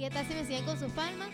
¿Qué tal si me siguen con sus palmas?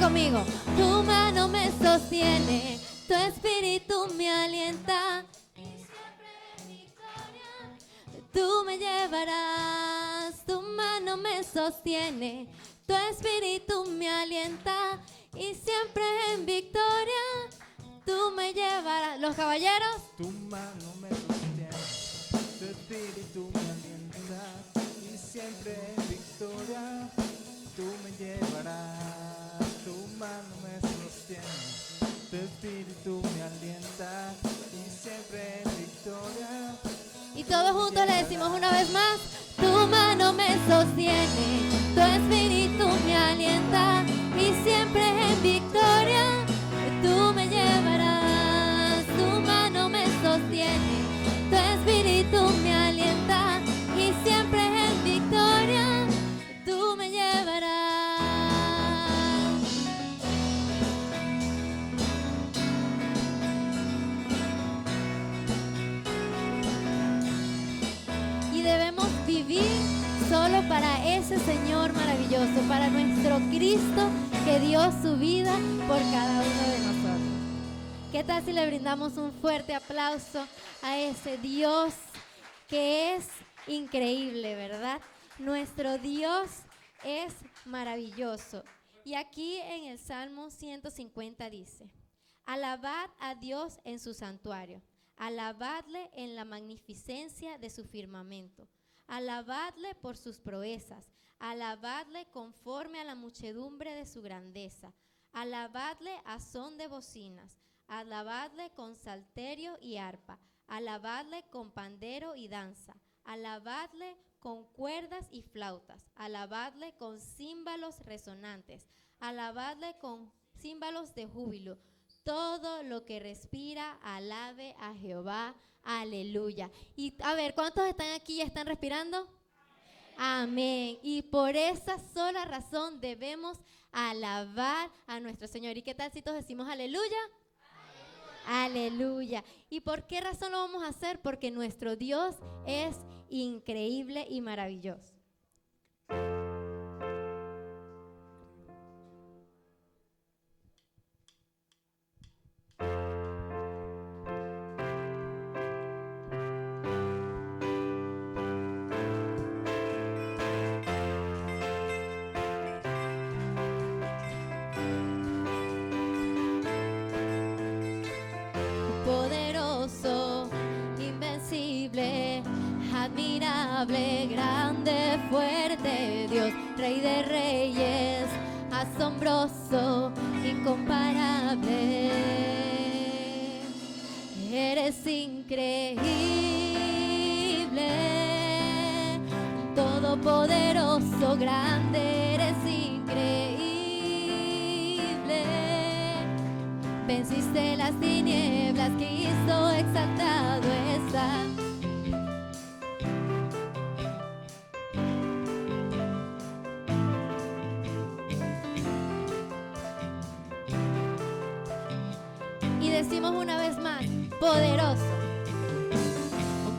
Conmigo, tu mano me sostiene, tu espíritu me alienta y siempre en victoria tú me llevarás. Tu mano me sostiene, tu espíritu me alienta y siempre en victoria tú me llevarás. Los caballeros, tu mano me sostiene, tu espíritu me alienta y siempre en victoria tú me llevarás. Tu mano me sostiene, tu espíritu me alienta y siempre en victoria. Y todos juntos le decimos una vez más: tu mano me sostiene, tu espíritu me alienta y siempre en victoria tú me llevarás. Tu mano me sostiene, tu espíritu me alienta y siempre en victoria tú me llevarás. Vivir solo para ese Señor maravilloso, para nuestro Cristo que dio su vida por cada uno de nosotros. ¿Qué tal si le brindamos un fuerte aplauso a ese Dios que es increíble, verdad? Nuestro Dios es maravilloso. Y aquí en el Salmo 150 dice: alabad a Dios en su santuario, alabadle en la magnificencia de su firmamento. Alabadle por sus proezas, alabadle conforme a la muchedumbre de su grandeza, alabadle a son de bocinas, alabadle con salterio y arpa, alabadle con pandero y danza, alabadle con cuerdas y flautas, alabadle con címbalos resonantes, alabadle con címbalos de júbilo. Todo lo que respira, alabe a Jehová. Aleluya. Y a ver, ¿cuántos están aquí y están respirando? Amén. Y por esa sola razón debemos alabar a nuestro Señor. ¿Y qué tal si todos decimos aleluya? Aleluya. ¿Y por qué razón lo vamos a hacer? Porque nuestro Dios es increíble y maravilloso. incomparable, grande, fuerte, Dios, Rey de reyes, asombroso, incomparable. Eres increíble, todopoderoso, grande, eres increíble. Venciste las tinieblas, Cristo exaltado está. Y decimos una vez más, poderoso,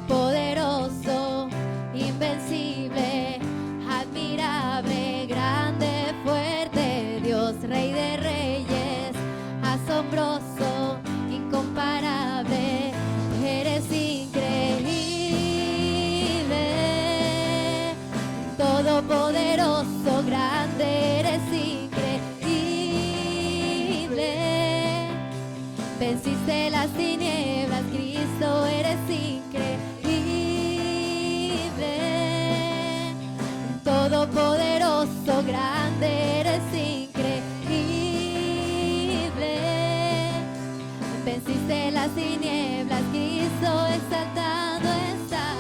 poderoso, invencible, admirable, grande, fuerte, Dios, Rey de reyes, asombroso, incomparable, eres increíble, todopoderoso, grande, eres increíble. Venciste las tinieblas, Cristo, eres increíble. Todopoderoso, grande, eres increíble. Venciste las tinieblas, Cristo, exaltado está.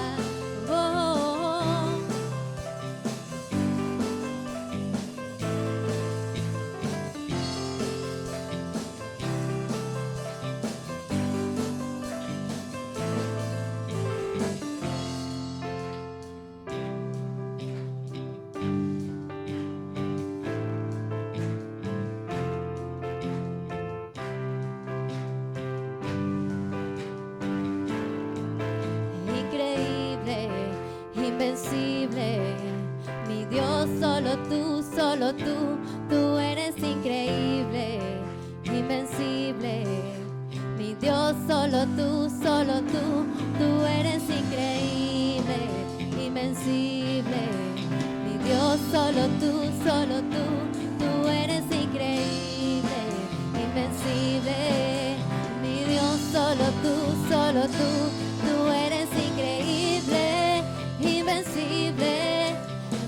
Increíble, invencible, mi Dios, solo tú eres increíble, invencible, mi Dios, solo tú eres increíble, invencible, mi Dios, solo tú eres increíble, invencible, mi Dios, solo tú eres increíble, invencible,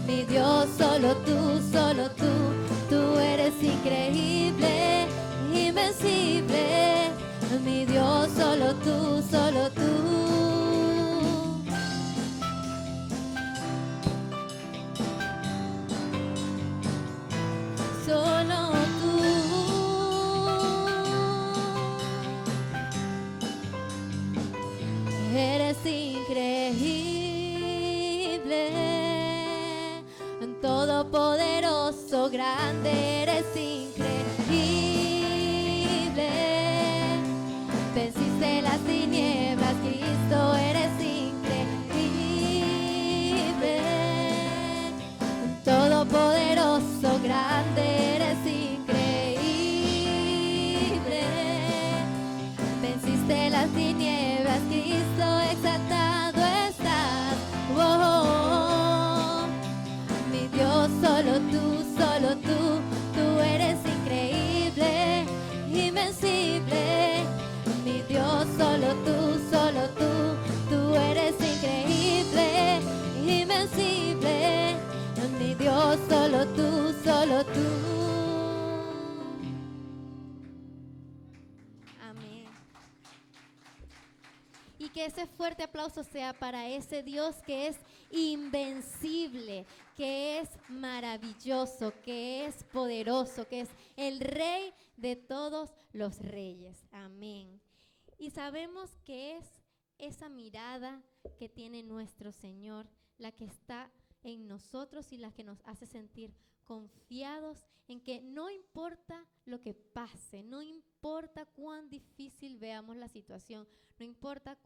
mi Dios, solo tú eres increíble, invencible, mi Dios, solo tú. Solo tú. Eres increíble, todopoderoso, grande, eres increíble. Venciste las tinieblas, Cristo, eres increíble. Todopoderoso, grande, eres increíble. Venciste las tinieblas, Cristo, exaltado estás. Mi Dios, solo tú eres increíble, invencible. Mi Dios, solo tú eres increíble, invencible. Mi Dios, solo tú. Amén. Y que ese fuerte aplauso sea para ese Dios que es invencible, que es maravilloso, que es poderoso, que es el Rey de todos los reyes. Amén. Y sabemos que es esa mirada que tiene nuestro Señor, la que está en nosotros y la que nos hace sentir confiados en que no importa lo que pase, no importa cuán difícil veamos la situación, no importa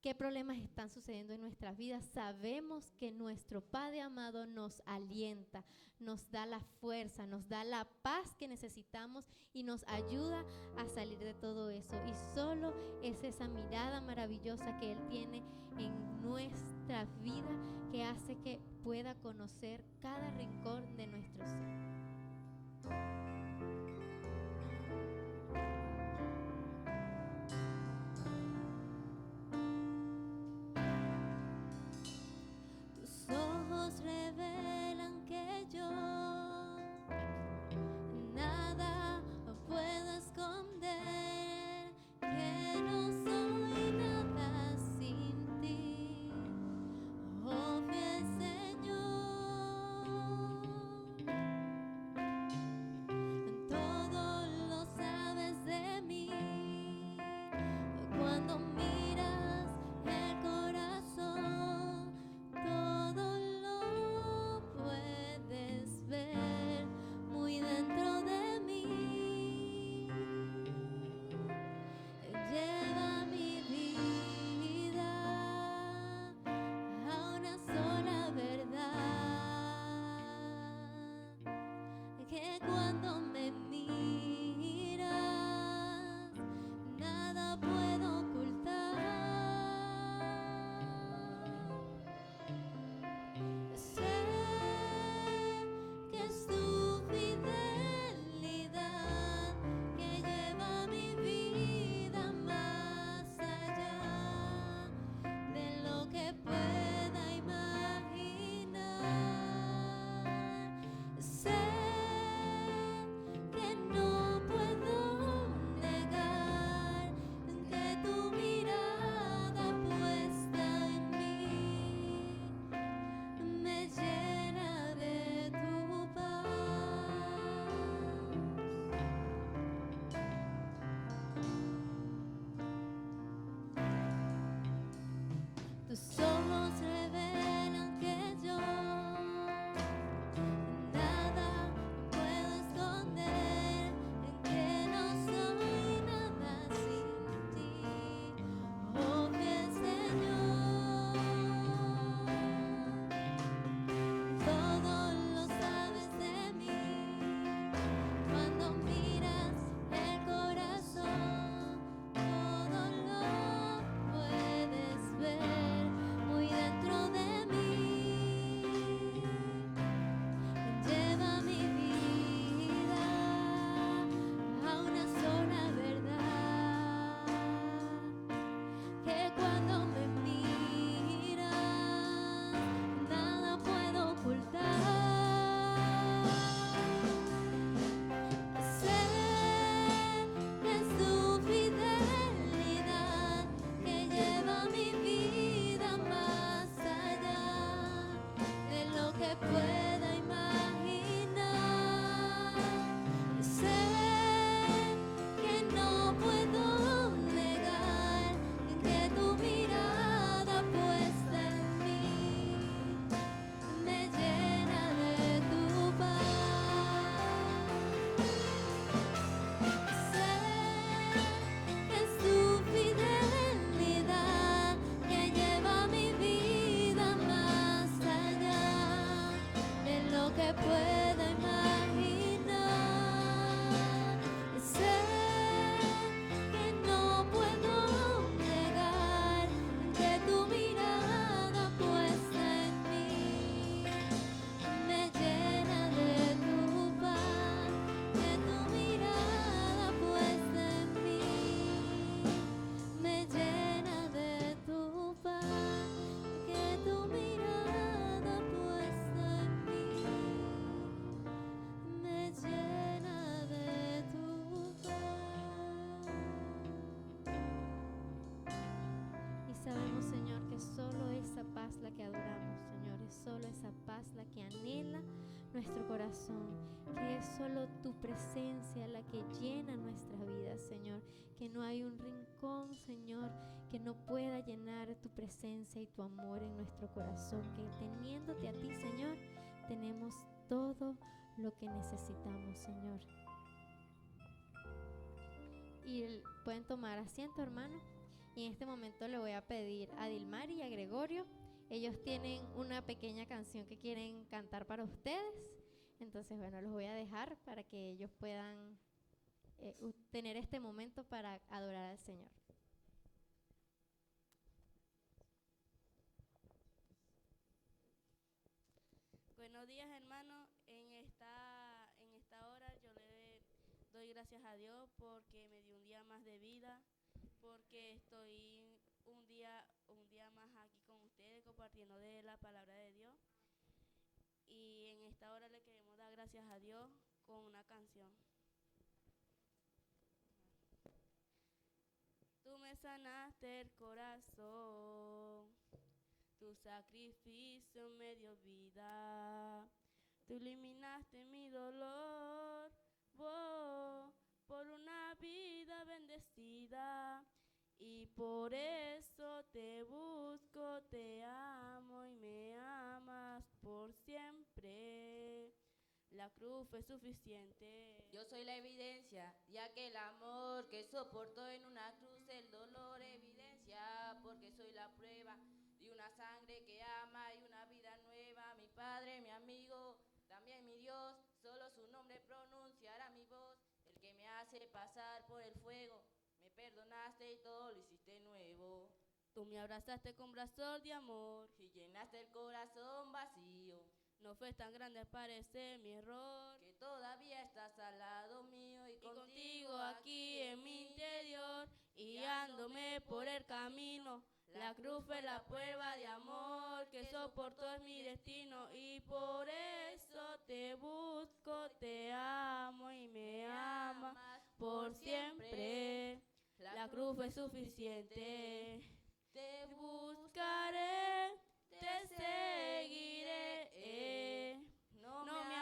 qué problemas están sucediendo en nuestras vidas, sabemos que nuestro Padre amado nos alienta, nos da la fuerza, nos da la paz que necesitamos y nos ayuda a salir de todo eso. Y solo es esa mirada maravillosa que Él tiene en nuestra vida que hace que pueda conocer cada rincón de nuestro ser. que pueda imaginar. Sé que no puedo negar que tu mirada puesta en mí me llena de tu paz, que tu mirada puesta en mí me llena de tu paz, que tu mirada puesta en mí me llena de tu paz. Y sabemos, Señor, que solo esa paz la que adoramos, Señor, es solo esa paz la que anhela nuestro corazón, que es solo tu presencia la que llena nuestra vida, Señor, que no hay un rincón, Señor, que no pueda llenar tu presencia y tu amor en nuestro corazón, que teniéndote a ti, Señor, tenemos todo lo que necesitamos, Señor. Y pueden tomar asiento, hermano. Y en este momento le voy a pedir a Dilmari y a Gregorio. Ellos tienen una pequeña canción que quieren cantar para ustedes. Entonces, bueno, los voy a dejar para que ellos puedan tener este momento para adorar al Señor. Buenos días, hermano. En esta hora yo le doy gracias a Dios porque me dio un día más de vida, porque estoy un día más aquí con ustedes compartiendo de la palabra de Dios. Y en esta hora le queremos dar gracias a Dios con una canción. Tú me sanaste el corazón, tu sacrificio me dio vida, tú eliminaste mi dolor, por una vida bendecida. Y por eso te busco, te amo y me amas por siempre. La cruz fue suficiente. Yo soy la evidencia de aquel amor que soportó en una cruz el dolor, evidencia, porque soy la prueba de una sangre que ama y una vida nueva. Mi Padre, mi amigo, también mi Dios, solo su nombre pronunciará mi voz. El que me hace pasar por el fuego, me perdonaste y todo lo hiciste nuevo. Tú me abrazaste con brazos de amor Y llenaste el corazón vacío. No fue tan grande al parecer mi error, Que todavía estás al lado mío y contigo aquí en mi interior, guiándome por el camino. La cruz fue la prueba de amor que soportó es mi destino. Y por eso te busco, te amo y me amas por siempre. La cruz fue suficiente. Te buscaré, te seguiré, no me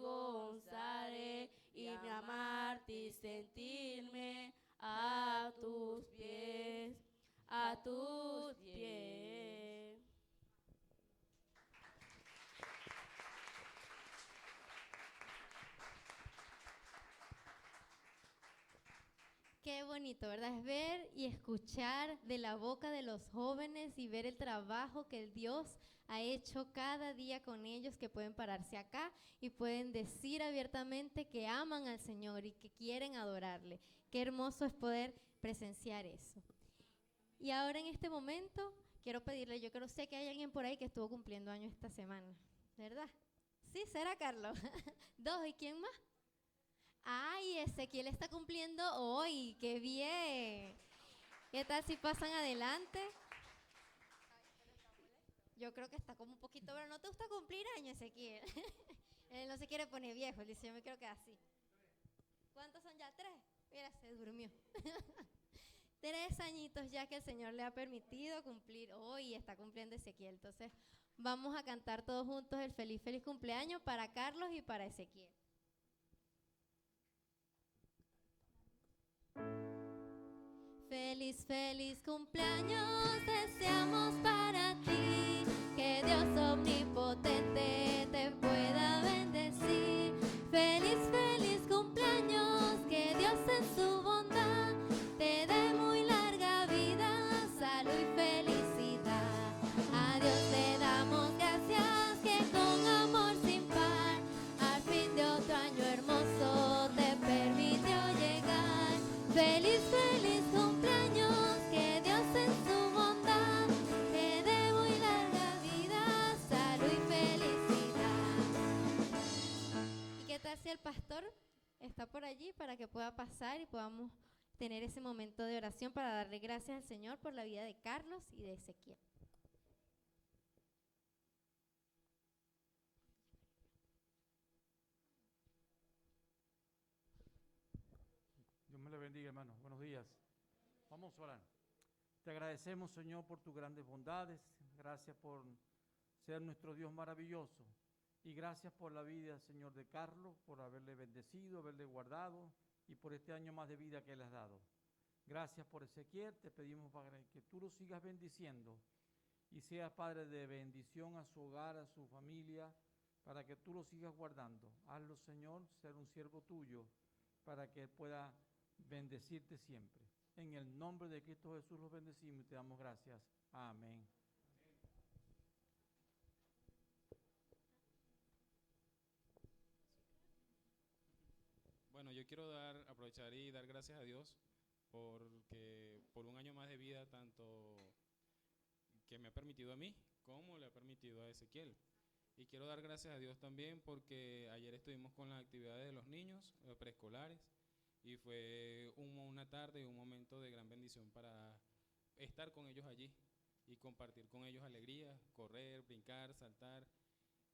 avergonzaré, y me amarte y sentirme a tus pies, a tus pies. Qué bonito, ¿verdad? Es ver y escuchar de la boca de los jóvenes y ver el trabajo que el Dios ha hecho cada día con ellos, que pueden pararse acá y pueden decir abiertamente que aman al Señor y que quieren adorarle. Qué hermoso es poder presenciar eso. Y ahora en este momento quiero pedirle, yo creo sé que hay alguien por ahí que estuvo cumpliendo años esta semana, ¿verdad? Sí, será Carlos. Dos, ¿y quién más? Ay, Ezequiel está cumpliendo hoy, qué bien. ¿Qué tal si pasan adelante? Yo creo que está como un poquito, pero ¿no te gusta cumplir años, Ezequiel? Él no se quiere poner viejo, él dice, yo me quiero quedar así. ¿Cuántos son ya? 3. Mira, se durmió. 3 añitos ya que el Señor le ha permitido cumplir hoy y está cumpliendo Ezequiel. Entonces, vamos a cantar todos juntos el feliz, feliz cumpleaños para Carlos y para Ezequiel. Feliz, feliz cumpleaños deseamos para ti, que Dios omnipotente te pueda bendecir. Feliz, feliz cumpleaños, que Dios en su bondad te dé muy larga vida, salud y felicidad. A Dios le damos gracias, que con amor sin Feliz, feliz cumpleaños, que Dios en su bondad te dé muy larga vida, salud y felicidad. ¿Y qué tal si el pastor está por allí para que pueda pasar y podamos tener ese momento de oración para darle gracias al Señor por la vida de Carlos y de Ezequiel? Dios me le bendiga, hermano. Buenos días. Vamos a orar. Te agradecemos, Señor, por tus grandes bondades. Gracias por ser nuestro Dios maravilloso. Y gracias por la vida, Señor, de Carlos, por haberle bendecido, haberle guardado y por este año más de vida que le has dado. Gracias por Ezequiel. Te pedimos, Padre, que tú lo sigas bendiciendo y seas, Padre, de bendición a su hogar, a su familia, para que tú lo sigas guardando. Hazlo, Señor, ser un siervo tuyo, para que él pueda bendecirte siempre. En el nombre de Cristo Jesús los bendecimos y te damos gracias. Amén. Bueno, yo quiero aprovechar y dar gracias a Dios porque por un año más de vida, tanto que me ha permitido a mí como le ha permitido a Ezequiel. Y quiero dar gracias a Dios también porque ayer estuvimos con las actividades de los niños preescolares y fue una tarde y un momento de gran bendición para estar con ellos allí y compartir con ellos alegría, correr, brincar, saltar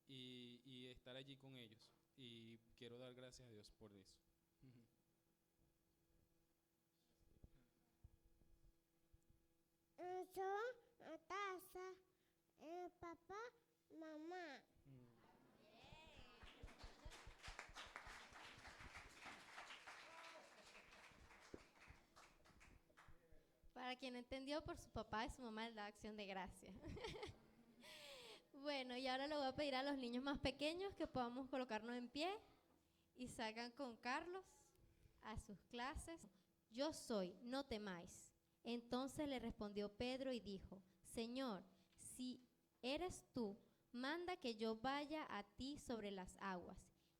y estar allí con ellos. Y quiero dar gracias a Dios por eso. Yo, taza, papá, mamá. Para quien entendió, por su papá y su mamá la acción de gracia. Bueno, y ahora le voy a pedir a los niños más pequeños que podamos colocarnos en pie y salgan con Carlos a sus clases. Yo soy, no temáis. Entonces le respondió Pedro y dijo, Señor, si eres tú, manda que yo vaya a ti sobre las aguas.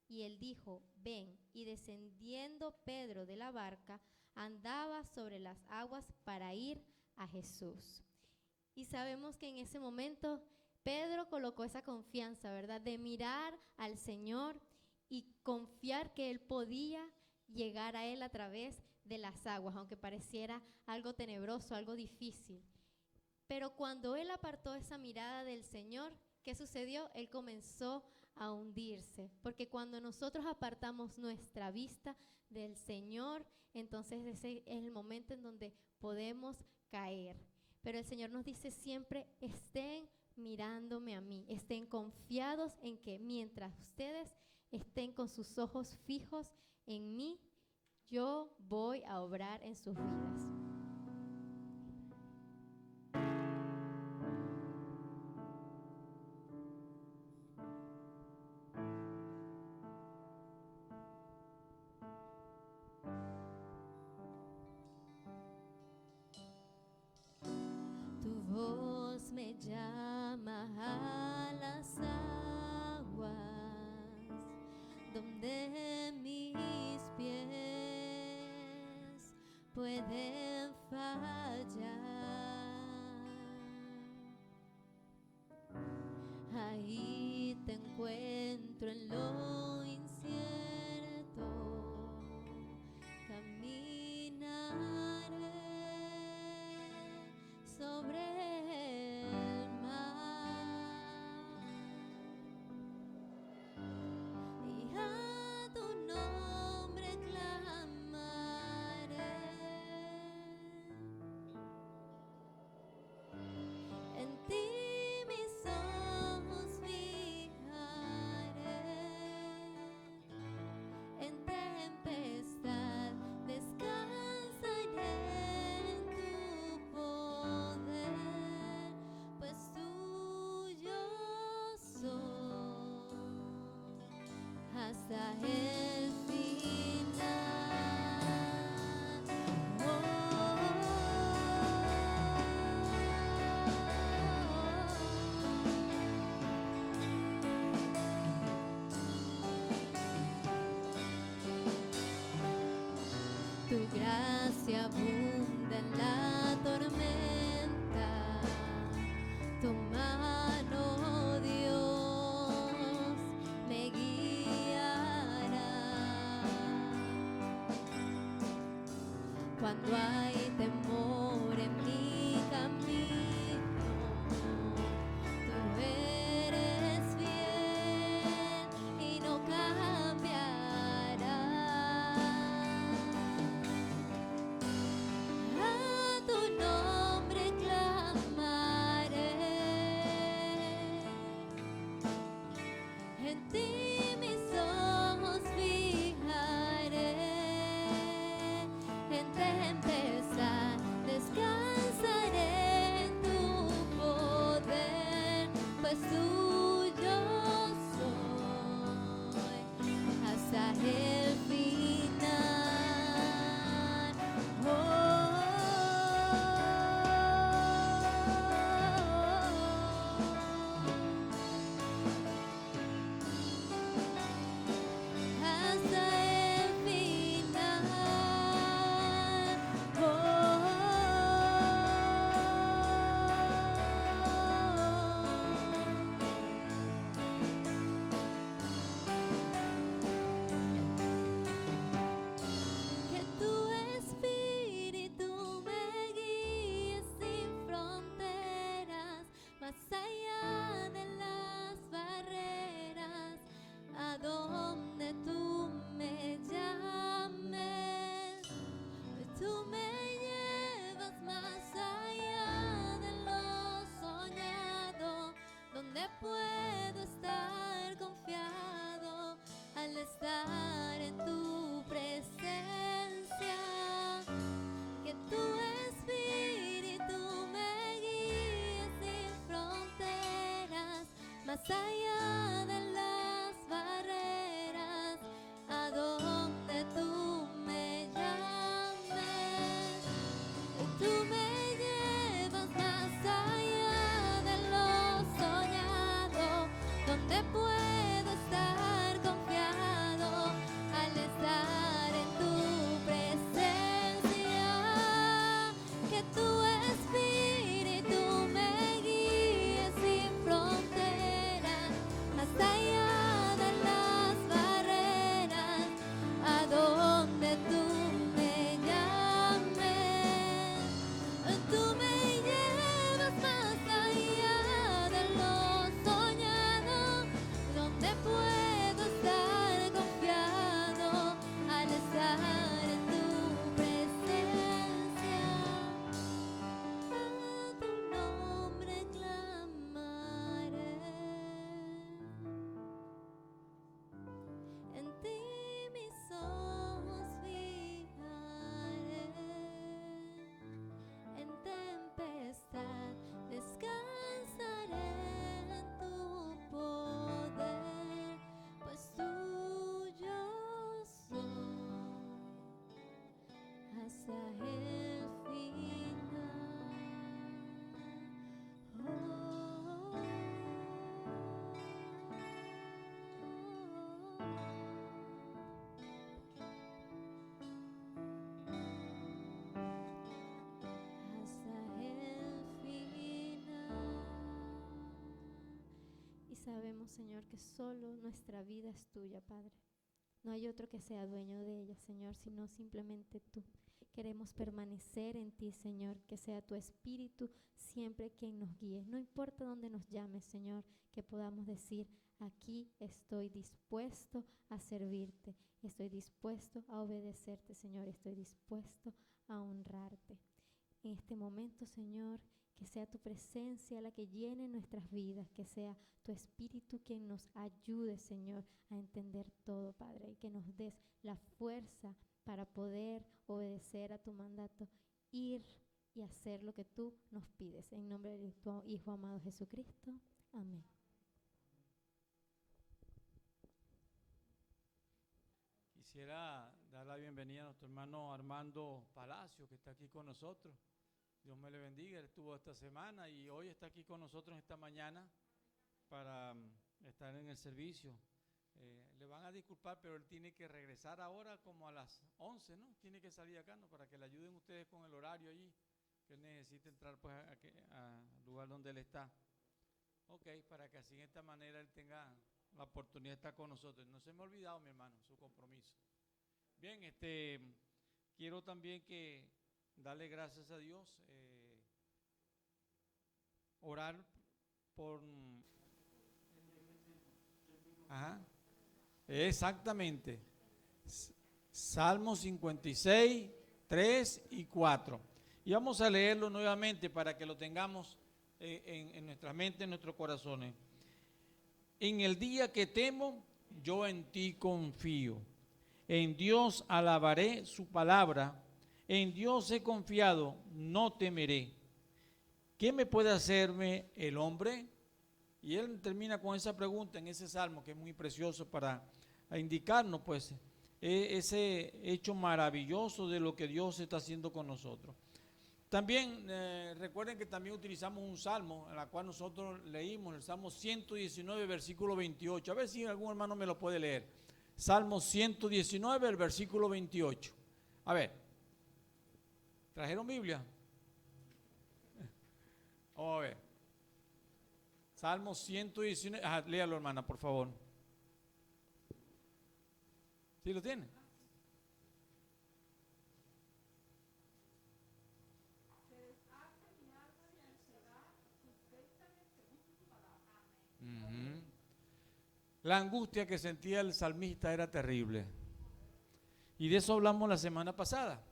Y él dijo, ven. Y descendiendo Pedro de la barca, andaba sobre las aguas para ir a Jesús. Y sabemos que en ese momento Pedro colocó esa confianza, ¿verdad? De mirar al Señor y confiar que él podía llegar a él a través de las aguas, aunque pareciera algo tenebroso, algo difícil. Pero cuando él apartó esa mirada del Señor, ¿qué sucedió? Él comenzó a hundirse, porque cuando nosotros apartamos nuestra vista del Señor, entonces ese es el momento en donde podemos caer. Pero el Señor nos dice siempre, estén mirándome a mí, estén confiados en que mientras ustedes estén con sus ojos fijos en mí, yo voy a obrar en sus vidas. Tu voz me llama a las aguas, donde mis pies pueden fallar. Ahí te encuentro en lo incierto, caminaré sobre el mar y a tu nombre clamaré. En ti mis ojos fijaré, en tempestad descansaré en tu poder, pues tuyo soy hasta el final. Tu gracia cuando hay temor en mi camino. Tú eres fiel y no cambiarás. A tu nombre clamaré, en ti mis ojos fijaré. En tempestad descansaré en tu poder, pues tuyo soy hasta el final. Hasta el final. Que tu espíritu me guíe sin fronteras, más allá de las barreras, a donde tú me llames. Tú me llevas más allá de lo soñado, donde puedo estar confiado al estar en tu presencia. Que tu espíritu me guíe sin fronteras, más allá de las barreras, a donde tú me llames. Tú me llevas más allá de lo soñado, donde puedo estar confiado al estar en tu presencia. Que tu espíritu me guíe sin fronteras, más allá de las barreras, a donde tú me llames. Tú me llevas más allá de lo soñado, donde puedo estar confiado al estar en tu presencia. A tu nombre clamaré, en ti mis ojos fijaré. En tempestad descansaré en tu poder, pues tuyo soy hasta el final. Hasta el final. Y sabemos, Señor, que solo nuestra vida es tuya, Padre. No hay otro que sea dueño de ella, Señor, sino simplemente tú. Queremos permanecer en ti, Señor, que sea tu espíritu siempre quien nos guíe. No importa dónde nos llames, Señor, que podamos decir, aquí estoy dispuesto a servirte, estoy dispuesto a obedecerte, Señor, estoy dispuesto a honrarte. En este momento, Señor, que sea tu presencia la que llene nuestras vidas, que sea tu espíritu quien nos ayude, Señor, a entender todo, Padre, y que nos des la fuerza para poder obedecer a tu mandato, ir y hacer lo que tú nos pides. En nombre de tu Hijo amado Jesucristo. Amén. Quisiera dar la bienvenida a nuestro hermano Armando Palacio, que está aquí con nosotros. Dios me le bendiga. Él estuvo esta semana y hoy está aquí con nosotros esta mañana para estar en el servicio. Le van a disculpar, pero él tiene que regresar ahora como a las 11, ¿no? Tiene que salir acá, ¿no? Para que le ayuden ustedes con el horario allí, que él necesita entrar pues al lugar donde él está. Ok, para que así de esta manera él tenga la oportunidad de estar con nosotros. No se me ha olvidado, mi hermano, su compromiso. Bien, quiero también que darle gracias a Dios, orar por... Ajá, exactamente. Salmo 56, 3 y 4. Y vamos a leerlo nuevamente para que lo tengamos en nuestra mente, en nuestros corazones. En el día que temo, yo en ti confío. En Dios alabaré su palabra. En Dios he confiado, no temeré. ¿Qué me puede hacerme el hombre? Y él termina con esa pregunta en ese salmo que es muy precioso para indicarnos pues ese hecho maravilloso de lo que Dios está haciendo con nosotros. También recuerden que también utilizamos un salmo en el cual nosotros leímos el Salmo 119 versículo 28. A ver si algún hermano me lo puede leer. Salmo 119, el versículo 28. A ver, ¿trajeron Biblia? Vamos a ver. Salmo 119. Ajá, léalo, hermana, por favor. ¿Sí lo tiene? Uh-huh. La angustia que sentía el salmista era terrible. Y de eso hablamos la semana pasada.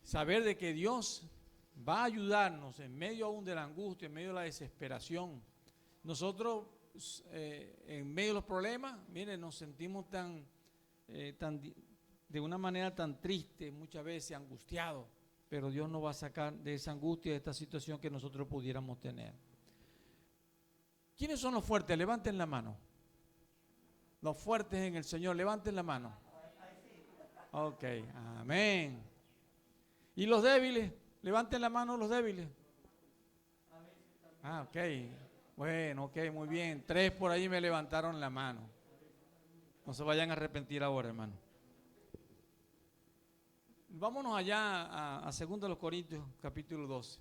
Saber de que Dios va a ayudarnos en medio aún de la angustia, en medio de la desesperación. Nosotros en medio de los problemas, miren, nos sentimos de una manera tan triste, muchas veces angustiados, pero Dios nos va a sacar de esa angustia, de esta situación que nosotros pudiéramos tener. ¿Quiénes son los fuertes? Levanten la mano. Los fuertes en el Señor, levanten la mano. Ok, amén. ¿Y los débiles? Levanten la mano los débiles. Ah, ok. Bueno, ok, muy bien. 3 por ahí me levantaron la mano. No se vayan a arrepentir ahora, hermano. Vámonos allá a 2 Corintios, capítulo 12.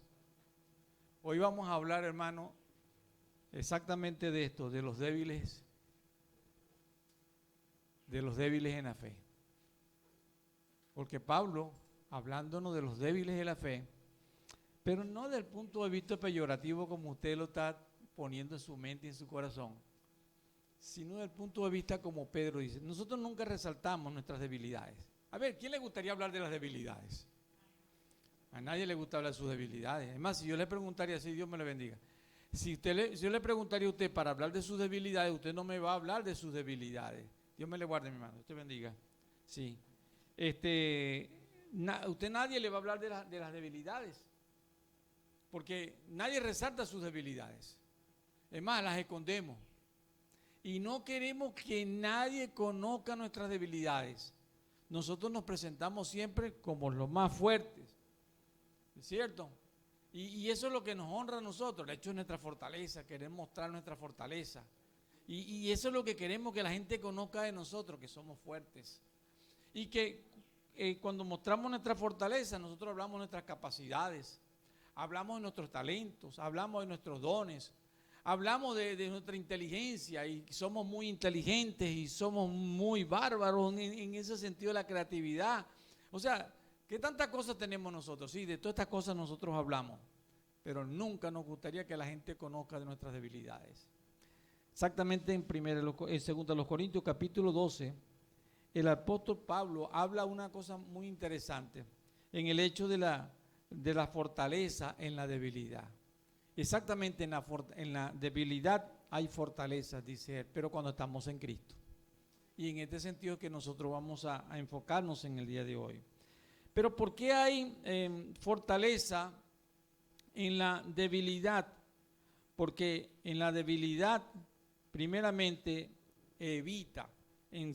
Hoy vamos a hablar, hermano, exactamente de esto, de los débiles en la fe. Porque Pablo, hablándonos de los débiles de la fe, pero no desde el punto de vista peyorativo como usted lo está poniendo en su mente y en su corazón, sino desde el punto de vista como Pedro dice. Nosotros nunca resaltamos nuestras debilidades. A ver, ¿quién le gustaría hablar de las debilidades? A nadie le gusta hablar de sus debilidades. Es más, si yo le preguntaría así, Dios me le bendiga. Si yo le preguntaría a usted para hablar de sus debilidades, usted no me va a hablar de sus debilidades. Dios me le guarde, mi hermano. Usted bendiga. Sí. Usted nadie le va a hablar de las debilidades. Porque nadie resalta sus debilidades. Es más, las escondemos. Y no queremos que nadie conozca nuestras debilidades. Nosotros nos presentamos siempre como los más fuertes. ¿Es cierto? Y eso es lo que nos honra a nosotros. El hecho de nuestra fortaleza, querer mostrar nuestra fortaleza. Y eso es lo que queremos que la gente conozca de nosotros, que somos fuertes. Y que cuando mostramos nuestra fortaleza, nosotros hablamos de nuestras capacidades. Hablamos de nuestros talentos, hablamos de nuestros dones, hablamos de nuestra inteligencia y somos muy inteligentes y somos muy bárbaros en ese sentido de la creatividad. O sea, ¿qué tantas cosas tenemos nosotros? Sí, de todas estas cosas nosotros hablamos, pero nunca nos gustaría que la gente conozca de nuestras debilidades. Exactamente en 2 Corintios capítulo 12, el apóstol Pablo habla una cosa muy interesante en el hecho de la fortaleza en la debilidad. Exactamente en la debilidad hay fortaleza, dice él, pero cuando estamos en Cristo. Y en este sentido es que nosotros vamos a enfocarnos en el día de hoy. Pero ¿por qué hay fortaleza en la debilidad? Porque en la debilidad, primeramente, evita, en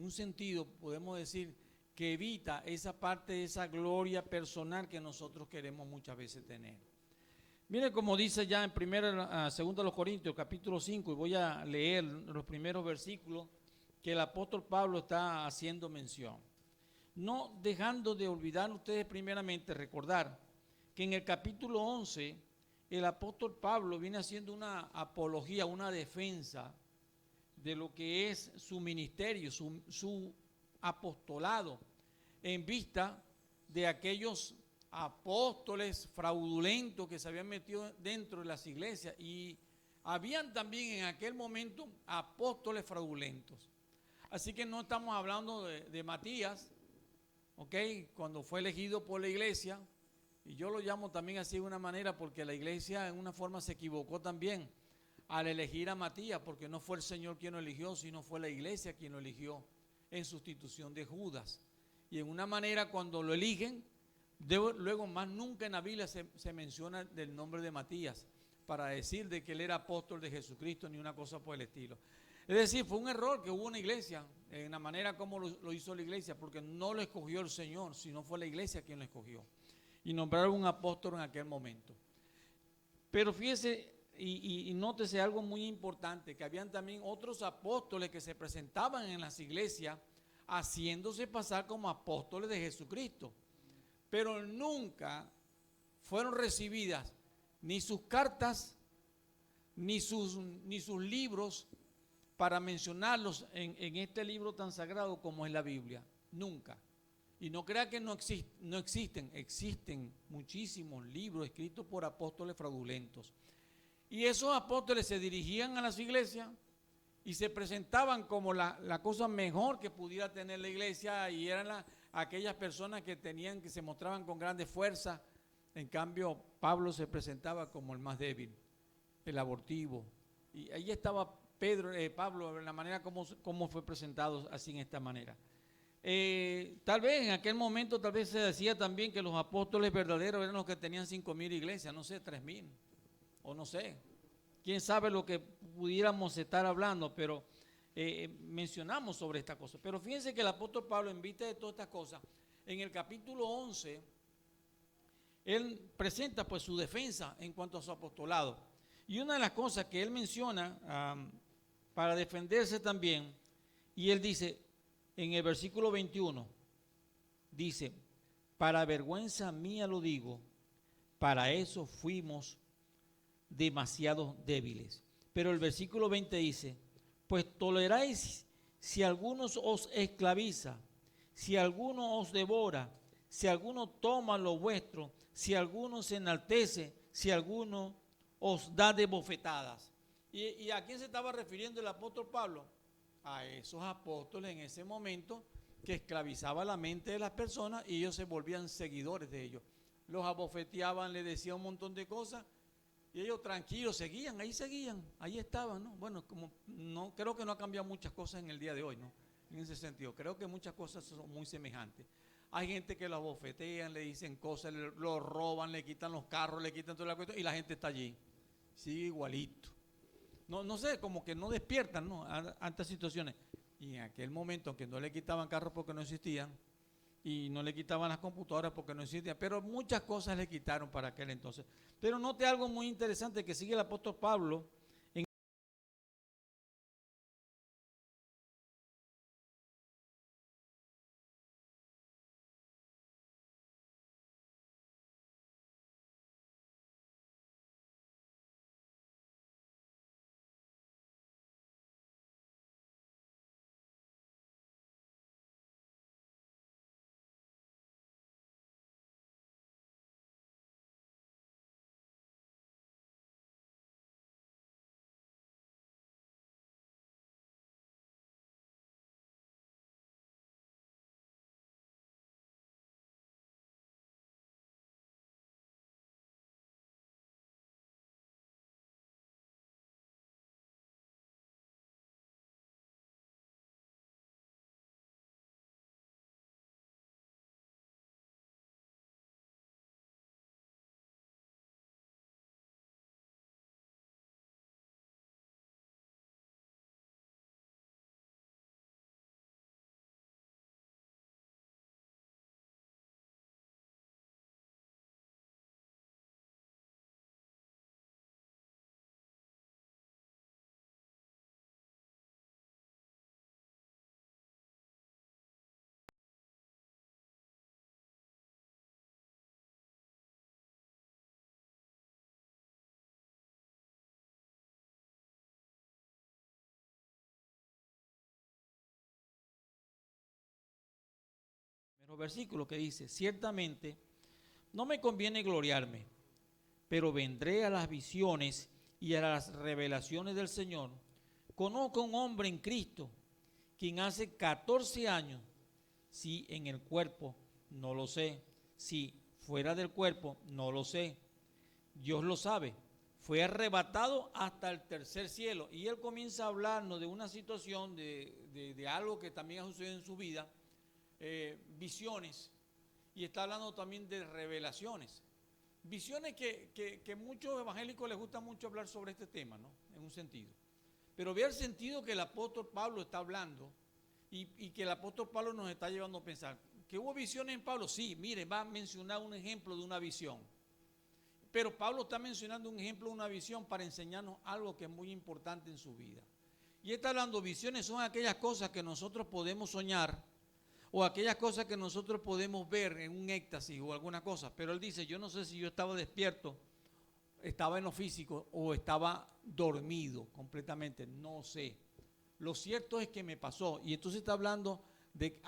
un sentido podemos decir que evita esa parte, esa gloria personal que nosotros queremos muchas veces tener. Mire como dice ya en 2 Corintios capítulo 5, y voy a leer los primeros versículos que el apóstol Pablo está haciendo mención. No dejando de olvidar ustedes primeramente recordar que en el capítulo 11 el apóstol Pablo viene haciendo una apología, una defensa de lo que es su ministerio, su apostolado, en vista de aquellos apóstoles fraudulentos que se habían metido dentro de las iglesias, y habían también en aquel momento apóstoles fraudulentos. Así que no estamos hablando de Matías, ¿ok? Cuando fue elegido por la iglesia, y yo lo llamo también así de una manera porque la iglesia en una forma se equivocó también al elegir a Matías, porque no fue el Señor quien lo eligió, sino fue la iglesia quien lo eligió en sustitución de Judas. Y en una manera cuando lo eligen, luego más nunca en la Biblia se menciona del nombre de Matías para decir de que él era apóstol de Jesucristo ni una cosa por el estilo. Es decir, fue un error que hubo una iglesia en la manera como lo hizo la iglesia, porque no lo escogió el Señor, sino fue la iglesia quien lo escogió y nombraron un apóstol en aquel momento. Pero fíjese y nótese algo muy importante, que habían también otros apóstoles que se presentaban en las iglesias haciéndose pasar como apóstoles de Jesucristo, pero nunca fueron recibidas ni sus cartas ni sus libros para mencionarlos en este libro tan sagrado como es la Biblia. Nunca. Y no crea que no existen. Existen muchísimos libros escritos por apóstoles fraudulentos. Y esos apóstoles se dirigían a las iglesias y se presentaban como la cosa mejor que pudiera tener la iglesia, y eran aquellas personas que se mostraban con grande fuerza. En cambio, Pablo se presentaba como el más débil, el abortivo. Y ahí estaba Pablo, en la manera como fue presentado así en esta manera. Tal vez en aquel momento tal vez se decía también que los apóstoles verdaderos eran los que tenían 5,000 iglesias, no sé, 3,000, o no sé. Quién sabe lo que pudiéramos estar hablando, pero mencionamos sobre esta cosa. Pero fíjense que el apóstol Pablo, en vista de todas estas cosas, en el capítulo 11, él presenta pues su defensa en cuanto a su apostolado. Y una de las cosas que él menciona para defenderse también, y él dice en el versículo 21, dice: para vergüenza mía lo digo, para eso fuimos demasiado débiles. Pero el versículo 20 dice: pues toleráis si alguno os esclaviza, si alguno os devora, si alguno toma lo vuestro, si alguno se enaltece, si alguno os da de bofetadas. ¿Y a quién se estaba refiriendo el apóstol Pablo? A esos apóstoles en ese momento que esclavizaban la mente de las personas y ellos se volvían seguidores de ellos. Los abofeteaban, les decían un montón de cosas y ellos tranquilos seguían, ahí estaban, ¿no? Bueno, como no creo que no ha cambiado muchas cosas en el día de hoy, ¿no? En ese sentido, creo que muchas cosas son muy semejantes. Hay gente que los abofetean, le dicen cosas, lo roban, le quitan los carros, le quitan toda la cuestión y la gente está allí, sigue igualito. No sé, como que no despiertan, ¿no?, ante situaciones. Y en aquel momento, que no le quitaban carros porque no existían, y no le quitaban las computadoras porque no existían, pero muchas cosas le quitaron para aquel entonces. Pero note algo muy interesante que sigue el apóstol Pablo los versículos que dice, ciertamente no me conviene gloriarme, pero vendré a las visiones y a las revelaciones del Señor. Conozco a un hombre en Cristo, quien hace 14 años, si en el cuerpo, no lo sé, si fuera del cuerpo, no lo sé, Dios lo sabe, fue arrebatado hasta el tercer cielo. Y él comienza a hablarnos de una situación, de algo que también ha sucedido en su vida, visiones, y está hablando también de revelaciones. Visiones que muchos evangélicos les gusta mucho hablar sobre este tema, ¿no? En un sentido. Pero vea el sentido que el apóstol Pablo está hablando y que el apóstol Pablo nos está llevando a pensar. ¿Que hubo visiones en Pablo? Sí, mire, va a mencionar un ejemplo de una visión. Pero Pablo está mencionando un ejemplo de una visión para enseñarnos algo que es muy importante en su vida. Y está hablando, visiones son aquellas cosas que nosotros podemos soñar o aquellas cosas que nosotros podemos ver en un éxtasis o alguna cosa. Pero él dice, yo no sé si yo estaba despierto, estaba en lo físico o estaba dormido completamente, no sé. Lo cierto es que me pasó. Y entonces está hablando de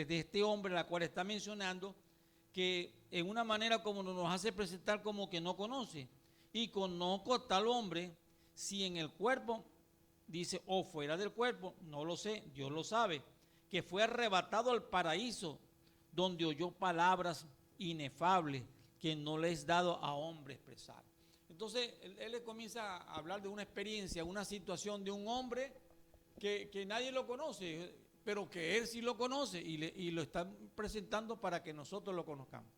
este hombre, la cual está mencionando, que en una manera como nos hace presentar como que no conoce. Y conozco a tal hombre, si en el cuerpo, dice, o fuera del cuerpo, no lo sé, Dios lo sabe, que fue arrebatado al paraíso, donde oyó palabras inefables que no le es dado a hombre expresar. Entonces, él le comienza a hablar de una experiencia, una situación de un hombre que nadie lo conoce, pero que él sí lo conoce y lo está presentando para que nosotros lo conozcamos.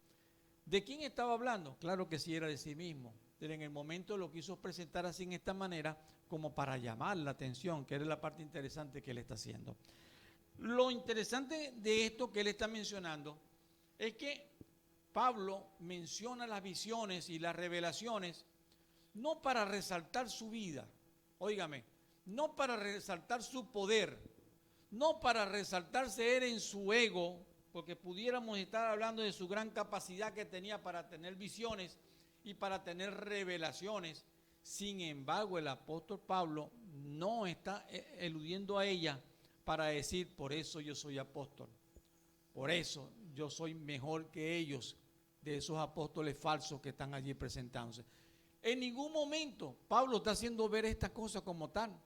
¿De quién estaba hablando? Claro que sí, era de sí mismo. Pero en el momento lo quiso presentar así en esta manera como para llamar la atención, que era la parte interesante que él está haciendo. Lo interesante de esto que él está mencionando es que Pablo menciona las visiones y las revelaciones no para resaltar su vida, óigame, no para resaltar su poder, no para resaltarse él en su ego, porque pudiéramos estar hablando de su gran capacidad que tenía para tener visiones y para tener revelaciones. Sin embargo, el apóstol Pablo no está eludiendo a ella para decir, por eso yo soy apóstol, por eso yo soy mejor que ellos, de esos apóstoles falsos que están allí presentándose. En ningún momento Pablo está haciendo ver estas cosas como tal.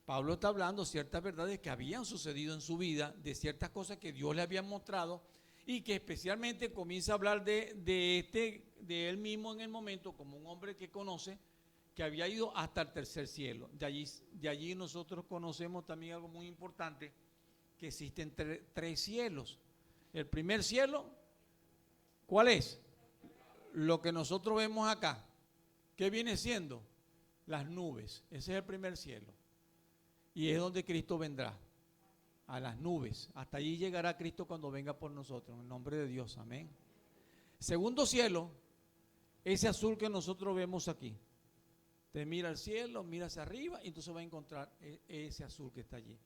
Pablo está hablando ciertas verdades que habían sucedido en su vida, de ciertas cosas que Dios le había mostrado y que especialmente comienza a hablar de él mismo en el momento como un hombre que conoce, que había ido hasta el tercer cielo. De allí nosotros conocemos también algo muy importante, que existen tres cielos. El primer cielo, ¿cuál es? Lo que nosotros vemos acá. ¿Qué viene siendo? Las nubes. Ese es el primer cielo. Y es donde Cristo vendrá, a las nubes. Hasta allí llegará Cristo cuando venga por nosotros, en el nombre de Dios, amén. Segundo cielo, ese azul que nosotros vemos aquí. Te mira al cielo, mira hacia arriba y entonces va a encontrar ese azul que está allí.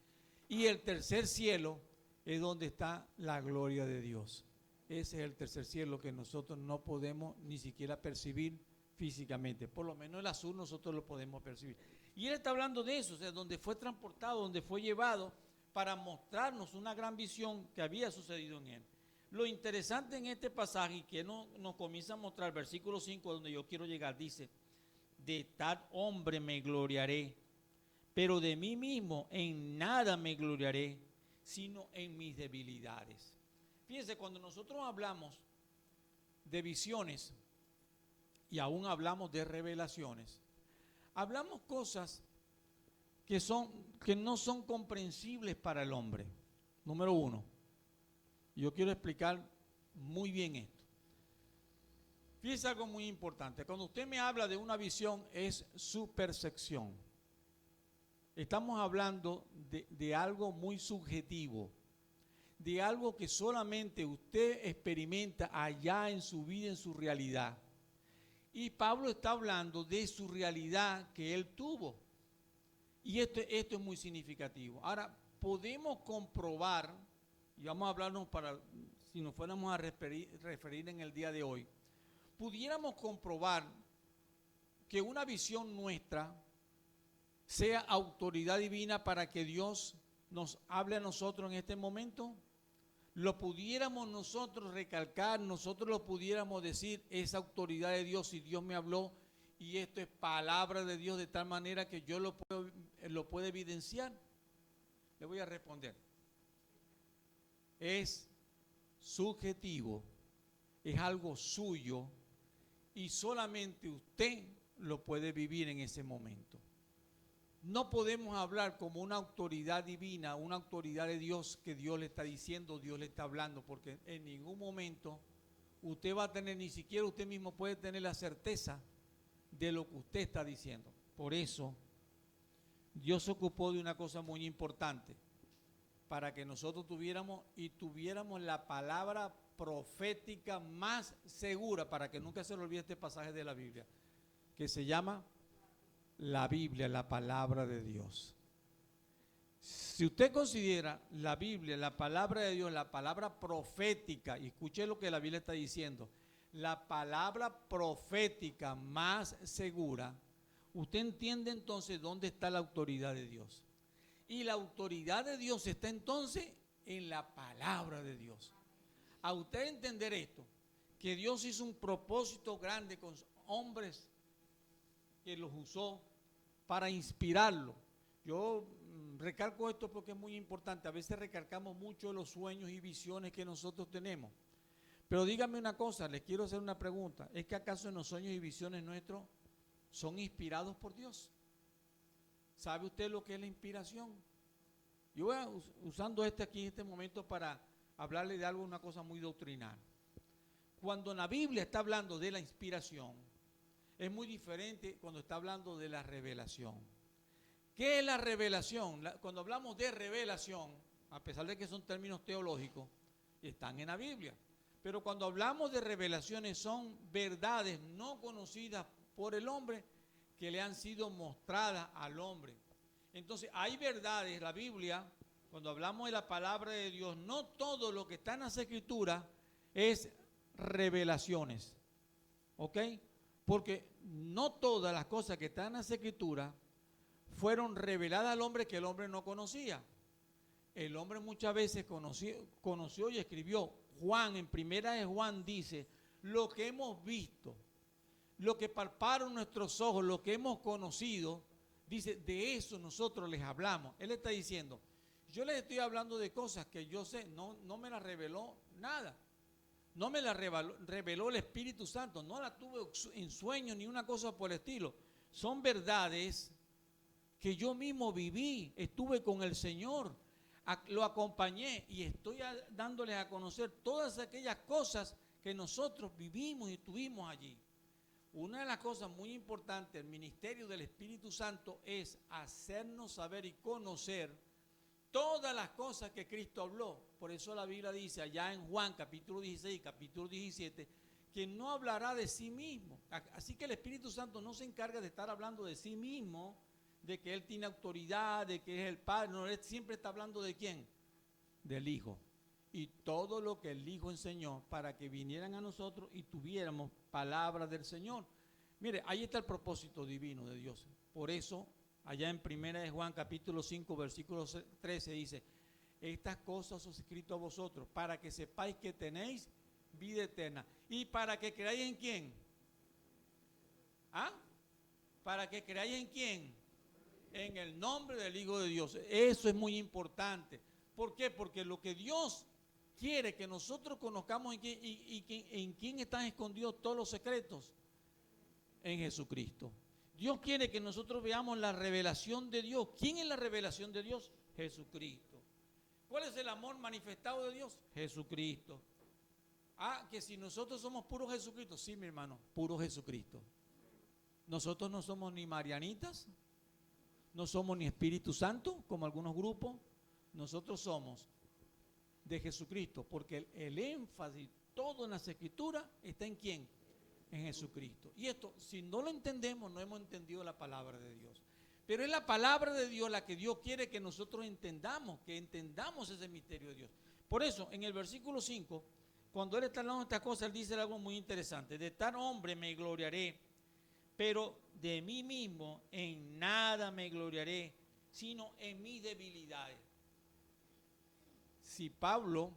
Y el tercer cielo es donde está la gloria de Dios. Ese es el tercer cielo que nosotros no podemos ni siquiera percibir físicamente. Por lo menos el azul nosotros lo podemos percibir. Y él está hablando de eso, o sea, donde fue transportado, donde fue llevado para mostrarnos una gran visión que había sucedido en él. Lo interesante en este pasaje y que nos comienza a mostrar el versículo 5 donde yo quiero llegar, dice, de tal hombre me gloriaré, pero de mí mismo en nada me gloriaré, sino en mis debilidades. Fíjense, cuando nosotros hablamos de visiones y aún hablamos de revelaciones, hablamos cosas que no son comprensibles para el hombre. Número uno, yo quiero explicar muy bien esto. Fíjese algo muy importante. Cuando usted me habla de una visión, es su percepción. Estamos hablando de algo muy subjetivo, de algo que solamente usted experimenta allá en su vida, en su realidad. Y Pablo está hablando de su realidad que él tuvo. Y esto es muy significativo. Ahora, podemos comprobar, y vamos a hablarnos si nos fuéramos a referir en el día de hoy, pudiéramos comprobar que una visión nuestra sea autoridad divina para que Dios nos hable a nosotros en este momento. lo pudiéramos nosotros recalcar, nosotros lo pudiéramos decir, esa autoridad de Dios, y Dios me habló, y esto es palabra de Dios de tal manera que yo lo puedo evidenciar. Le voy a responder. Es subjetivo, es algo suyo, y solamente usted lo puede vivir en ese momento. No podemos hablar como una autoridad divina, una autoridad de Dios, que Dios le está diciendo, Dios le está hablando, porque en ningún momento usted va a tener, ni siquiera usted mismo puede tener la certeza de lo que usted está diciendo. Por eso, Dios se ocupó de una cosa muy importante, para que nosotros tuviéramos la palabra profética más segura, para que nunca se le olvide este pasaje de la Biblia, que se llama la Biblia, la palabra de Dios. Si usted considera la Biblia, la palabra de Dios, la palabra profética, y escuche lo que la Biblia está diciendo, la palabra profética más segura, usted entiende entonces dónde está la autoridad de Dios. Y la autoridad de Dios está entonces en la palabra de Dios. A usted entender esto, que Dios hizo un propósito grande con hombres que los usó para inspirarlo. Yo recalco esto porque es muy importante. A veces recalcamos mucho los sueños y visiones que nosotros tenemos. Pero dígame una cosa, les quiero hacer una pregunta. ¿Es que acaso en los sueños y visiones nuestros son inspirados por Dios? ¿Sabe usted lo que es la inspiración? Yo voy usando aquí en este momento para hablarle de algo, una cosa muy doctrinal. Cuando la Biblia está hablando de la inspiración, es muy diferente cuando está hablando de la revelación. ¿Qué es la revelación? Cuando hablamos de revelación, a pesar de que son términos teológicos, están en la Biblia. Pero cuando hablamos de revelaciones, son verdades no conocidas por el hombre que le han sido mostradas al hombre. Entonces, hay verdades, la Biblia, cuando hablamos de la palabra de Dios, no todo lo que está en las Escrituras es revelaciones. ¿Ok? Porque no todas las cosas que están en las Escrituras fueron reveladas al hombre que el hombre no conocía. El hombre muchas veces conoció y escribió. Juan, en primera de Juan dice, lo que hemos visto, lo que palparon nuestros ojos, lo que hemos conocido, dice, de eso nosotros les hablamos. Él está diciendo, yo les estoy hablando de cosas que yo sé, no me las reveló nada. No me la reveló el Espíritu Santo, no la tuve en sueños ni una cosa por el estilo. Son verdades que yo mismo viví, estuve con el Señor, lo acompañé y estoy dándoles a conocer todas aquellas cosas que nosotros vivimos y tuvimos allí. Una de las cosas muy importantes del ministerio del Espíritu Santo es hacernos saber y conocer todas las cosas que Cristo habló. Por eso la Biblia dice allá en Juan capítulo 16, capítulo 17, que no hablará de sí mismo. Así que el Espíritu Santo no se encarga de estar hablando de sí mismo, de que Él tiene autoridad, de que es el Padre. No, Él siempre está hablando ¿de quién? Del Hijo. Y todo lo que el Hijo enseñó para que vinieran a nosotros y tuviéramos palabras del Señor. Mire, ahí está el propósito divino de Dios. Por eso, allá en 1 Juan capítulo 5, versículo 13 dice, estas cosas os he escrito a vosotros para que sepáis que tenéis vida eterna. ¿Y para que creáis en quién? ¿Ah? ¿Para que creáis en quién? En el nombre del Hijo de Dios. Eso es muy importante. ¿Por qué? Porque lo que Dios quiere que nosotros conozcamos en quién están escondidos todos los secretos. En Jesucristo. Dios quiere que nosotros veamos la revelación de Dios. ¿Quién es la revelación de Dios? Jesucristo. ¿Cuál es el amor manifestado de Dios? Jesucristo. Ah, que si nosotros somos puros Jesucristo. Sí, mi hermano, puro Jesucristo. Nosotros no somos ni marianitas, no somos ni Espíritu Santo, como algunos grupos. Nosotros somos de Jesucristo, porque el énfasis todo en las Escrituras está en ¿quién? En Jesucristo. Y esto, si no lo entendemos, no hemos entendido la palabra de Dios. Pero es la palabra de Dios la que Dios quiere que nosotros entendamos, que entendamos ese misterio de Dios. Por eso, en el versículo 5, cuando Él está hablando de estas cosas, Él dice algo muy interesante. De tal hombre me gloriaré, pero de mí mismo en nada me gloriaré, sino en mis debilidades. Si Pablo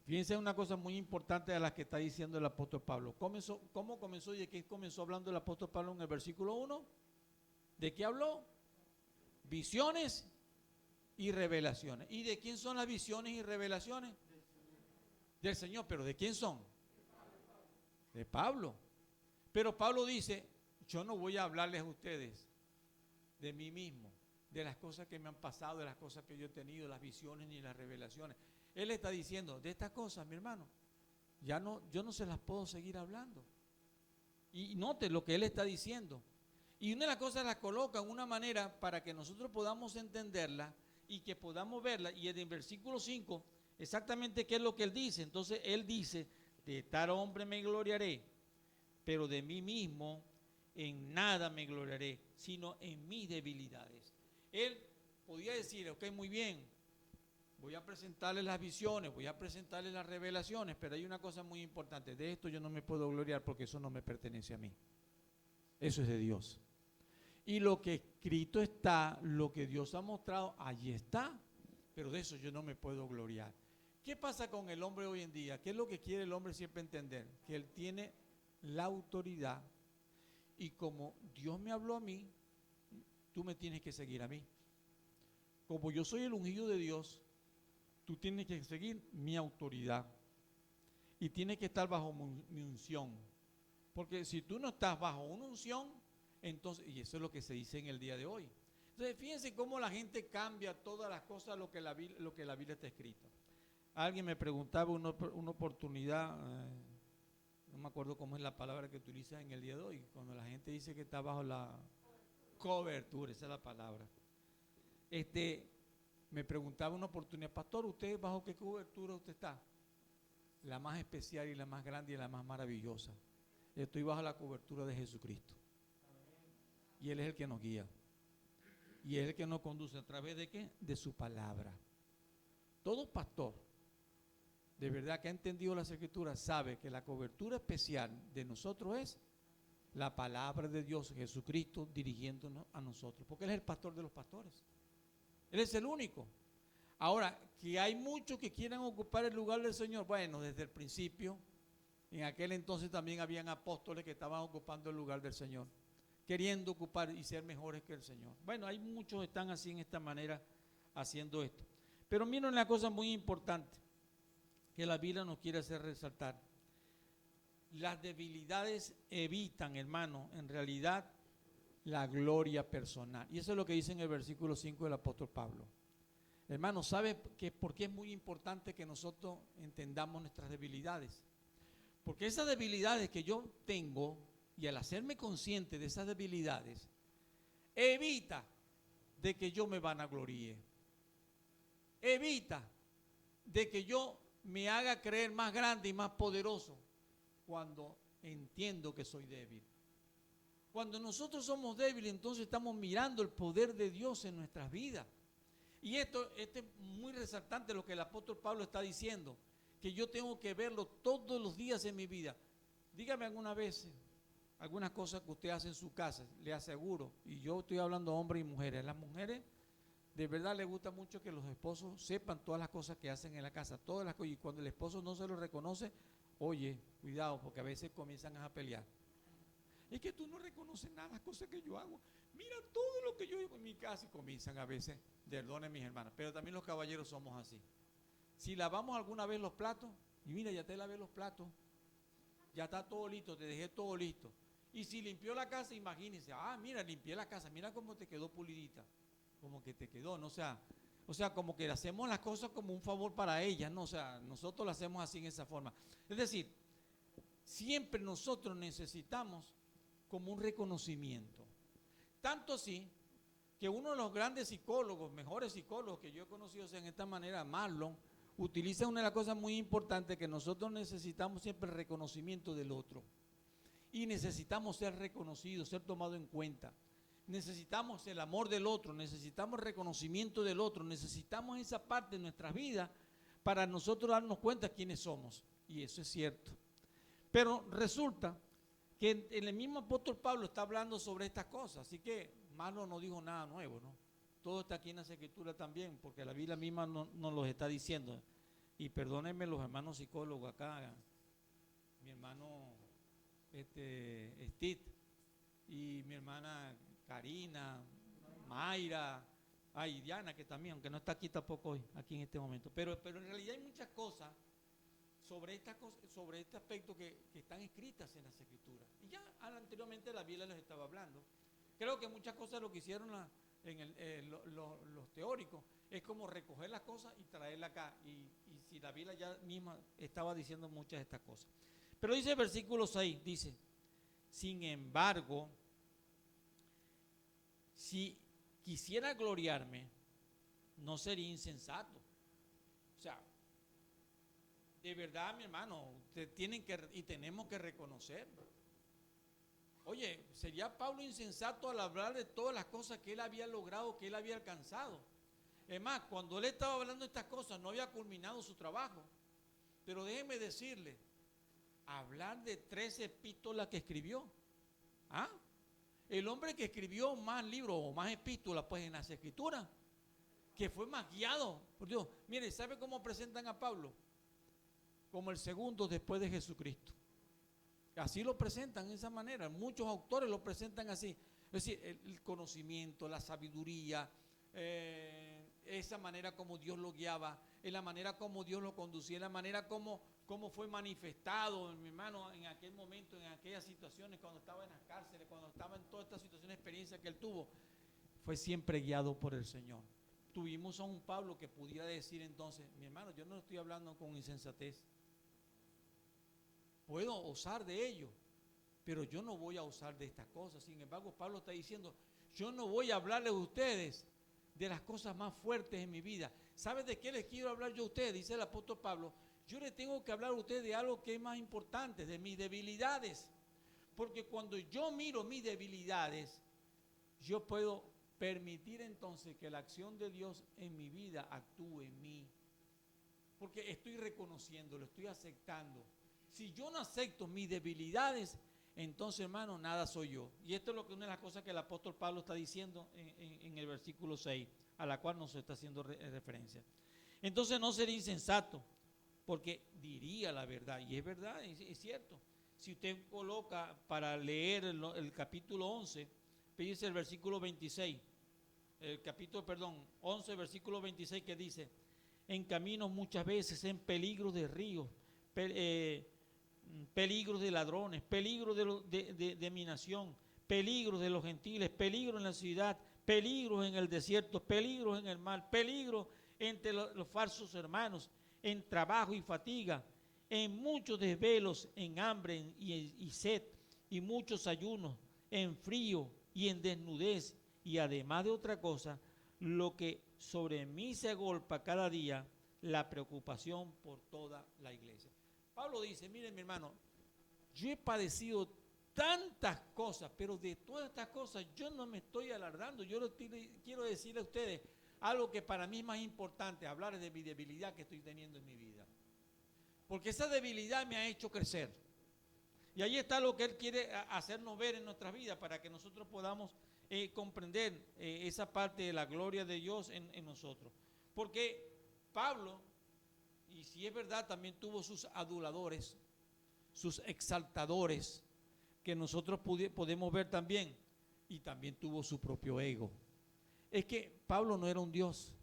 Fíjense una cosa muy importante de la que está diciendo el apóstol Pablo. ¿Cómo comenzó y de qué comenzó hablando el apóstol Pablo en el versículo 1? ¿De qué habló? Visiones y revelaciones. ¿Y de quién son las visiones y revelaciones? Del Señor. ¿Pero de quién son? De Pablo. Pero Pablo dice, yo no voy a hablarles a ustedes de mí mismo, de las cosas que me han pasado, de las cosas que yo he tenido, las visiones ni las revelaciones. Él está diciendo, de estas cosas, mi hermano, yo no se las puedo seguir hablando. Y note lo que él está diciendo. Y una de las cosas las coloca en una manera para que nosotros podamos entenderla y que podamos verla. Y en el versículo 5, exactamente qué es lo que él dice. Entonces él dice, de tal hombre me gloriaré, pero de mí mismo en nada me gloriaré, sino en mis debilidades. Él podía decir, ok, muy bien, voy a presentarles las visiones, voy a presentarles las revelaciones, pero hay una cosa muy importante, de esto yo no me puedo gloriar porque eso no me pertenece a mí. Eso es de Dios. Y lo que escrito está, lo que Dios ha mostrado, allí está, pero de eso yo no me puedo gloriar. ¿Qué pasa con el hombre hoy en día? ¿Qué es lo que quiere el hombre siempre entender? Que él tiene la autoridad y como Dios me habló a mí, tú me tienes que seguir a mí. Como yo soy el ungido de Dios, tú tienes que seguir mi autoridad y tienes que estar bajo mi unción. Porque si tú no estás bajo una unción, entonces, y eso es lo que se dice en el día de hoy. Entonces, fíjense cómo la gente cambia todas las cosas, lo que la Biblia está escrito. Alguien me preguntaba una oportunidad, no me acuerdo cómo es la palabra que utiliza en el día de hoy, cuando la gente dice que está bajo la cobertura, esa es la palabra. Me preguntaba una oportunidad, pastor, ¿usted bajo qué cobertura usted está? La más especial y la más grande y la más maravillosa. Estoy bajo la cobertura de Jesucristo. Y Él es el que nos guía. Y Él es el que nos conduce. ¿A través de qué? De su palabra. Todo pastor, de verdad que ha entendido las Escrituras, sabe que la cobertura especial de nosotros es la palabra de Dios, Jesucristo, dirigiéndonos a nosotros. Porque Él es el pastor de los pastores. Él es el único. Ahora, que hay muchos que quieren ocupar el lugar del Señor. Bueno, desde el principio, en aquel entonces también habían apóstoles que estaban ocupando el lugar del Señor, queriendo ocupar y ser mejores que el Señor. Bueno, hay muchos que están así en esta manera haciendo esto. Pero miren una cosa muy importante que la Biblia nos quiere hacer resaltar. Las debilidades evitan, hermano, en realidad la gloria personal. Y eso es lo que dice en el versículo 5 del apóstol Pablo. Hermano, ¿sabe por qué es muy importante que nosotros entendamos nuestras debilidades? Porque esas debilidades que yo tengo, y al hacerme consciente de esas debilidades, evita de que yo me vanagloríe. Evita de que yo me haga creer más grande y más poderoso cuando entiendo que soy débil. Cuando nosotros somos débiles, entonces estamos mirando el poder de Dios en nuestras vidas. Y esto es muy resaltante lo que el apóstol Pablo está diciendo, que yo tengo que verlo todos los días en mi vida. Dígame alguna vez, algunas cosas que usted hace en su casa, le aseguro, y yo estoy hablando de hombres y mujeres. Las mujeres de verdad les gusta mucho que los esposos sepan todas las cosas que hacen en la casa, todas las cosas, y cuando el esposo no se lo reconoce, oye, cuidado, porque a veces comienzan a pelear. Es que tú no reconoces nada, las cosas que yo hago. Mira todo lo que yo hago en mi casa, y comienzan a veces, perdonen mis hermanas, pero también los caballeros somos así. Si lavamos alguna vez los platos, y mira, ya te lavé los platos, ya está todo listo, te dejé todo listo. Y si limpió la casa, imagínense, mira, limpié la casa, mira cómo te quedó pulidita, como que te quedó, ¿no? O sea, como que hacemos las cosas como un favor para ellas, ¿no? O sea, nosotros lo hacemos así en esa forma. Es decir, siempre nosotros necesitamos como un reconocimiento. Tanto así que uno de los grandes psicólogos, mejores psicólogos que yo he conocido en esta manera, Marlon, utiliza una de las cosas muy importantes, que nosotros necesitamos siempre el reconocimiento del otro. Y necesitamos ser reconocidos, ser tomados en cuenta. Necesitamos el amor del otro, necesitamos el reconocimiento del otro, necesitamos esa parte de nuestras vidas para nosotros darnos cuenta quiénes somos. Y eso es cierto. Pero resulta que el mismo apóstol Pablo está hablando sobre estas cosas, así que Marlon no dijo nada nuevo, ¿no? Todo está aquí en las Escrituras también, porque la Biblia misma nos lo está diciendo. y perdónenme los hermanos psicólogos acá, mi hermano Steve y mi hermana Karina, Mayra, y Diana, que también, aunque no está aquí tampoco hoy, aquí en este momento. Pero en realidad hay muchas cosas sobre este aspecto que están escritas en las Escrituras. Y ya anteriormente la Biblia les estaba hablando. Creo que muchas cosas lo que hicieron los teóricos es como recoger las cosas y traerlas acá. Y si la Biblia ya misma estaba diciendo muchas de estas cosas. Pero dice el versículo 6, dice, sin embargo, si quisiera gloriarme, no sería insensato. O sea, de verdad, mi hermano, ustedes tienen que y tenemos que reconocerlo. Oye, ¿sería Pablo insensato al hablar de todas las cosas que él había logrado, que él había alcanzado? Es más, cuando él estaba hablando de estas cosas, no había culminado su trabajo. Pero déjeme decirle, hablar de 13 epístolas que escribió. ¿Ah? El hombre que escribió más libros o más epístolas, pues en las Escrituras, que fue más guiado por Dios. Mire, ¿sabe cómo presentan a Pablo? Como el segundo después de Jesucristo. Así lo presentan de esa manera. Muchos autores lo presentan así. Es decir, el conocimiento, la sabiduría, esa manera como Dios lo guiaba, en la manera como Dios lo conducía, en la manera como fue manifestado, mi hermano, en aquel momento, en aquellas situaciones, cuando estaba en las cárceles, cuando estaba en todas estas situaciones, experiencias que él tuvo, fue siempre guiado por el Señor. Tuvimos a un Pablo que pudiera decir entonces, mi hermano, yo no estoy hablando con insensatez. Puedo osar de ello, pero yo no voy a usar de estas cosas. Sin embargo, Pablo está diciendo, yo no voy a hablarles a ustedes de las cosas más fuertes en mi vida. ¿Saben de qué les quiero hablar yo a ustedes? Dice el apóstol Pablo, yo les tengo que hablar a ustedes de algo que es más importante, de mis debilidades. Porque cuando yo miro mis debilidades, yo puedo permitir entonces que la acción de Dios en mi vida actúe en mí. Porque estoy reconociéndolo, estoy aceptando. Si yo no acepto mis debilidades, entonces, hermano, nada soy yo. Y esto es lo que una de las cosas que el apóstol Pablo está diciendo en el versículo 6, a la cual nos está haciendo referencia. Entonces no sería insensato, porque diría la verdad, y es verdad, es cierto. Si usted coloca para leer el capítulo 11, dice el versículo 26, 11, versículo 26, que dice, en caminos muchas veces, en peligros de ríos, peligros de ladrones, peligros de mi nación, peligros de los gentiles, peligros en la ciudad, peligros en el desierto, peligros en el mar, peligros entre los falsos hermanos, en trabajo y fatiga, en muchos desvelos, en hambre y sed, y muchos ayunos, en frío y en desnudez, y además de otra cosa, lo que sobre mí se agolpa cada día, la preocupación por toda la iglesia. Pablo dice, miren mi hermano, yo he padecido tantas cosas, pero de todas estas cosas yo no me estoy alargando. Yo quiero decirle a ustedes algo que para mí es más importante, hablar de mi debilidad que estoy teniendo en mi vida. Porque esa debilidad me ha hecho crecer. Y ahí está lo que Él quiere hacernos ver en nuestras vidas para que nosotros podamos comprender esa parte de la gloria de Dios en nosotros. Porque Pablo, y si es verdad, también tuvo sus aduladores, sus exaltadores, que nosotros podemos ver también, y también tuvo su propio ego. Es que Pablo no era un Dios,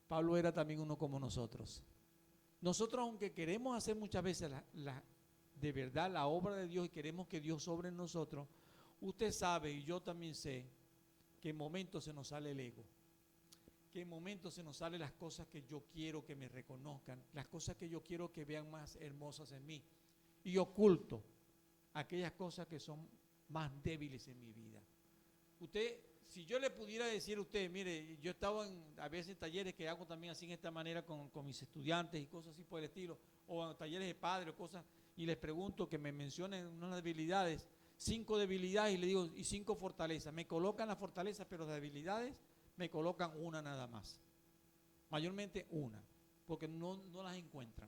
Pablo era también uno como nosotros. Nosotros, aunque queremos hacer muchas veces de verdad la obra de Dios y queremos que Dios sobre en nosotros, usted sabe y yo también sé que en momentos se nos sale el ego, que en momentos se nos salen las cosas que yo quiero que me reconozcan, las cosas que yo quiero que vean más hermosas en mí, y oculto aquellas cosas que son más débiles en mi vida. Usted, si yo le pudiera decir a usted, mire, yo estaba a veces en talleres que hago también así en esta manera con mis estudiantes y cosas así por el estilo, o en talleres de padre o cosas, y les pregunto que me mencionen unas debilidades, 5 debilidades, y le digo, y 5 fortalezas. Me colocan las fortalezas, pero las debilidades me colocan una nada más. Mayormente una, porque no las encuentran.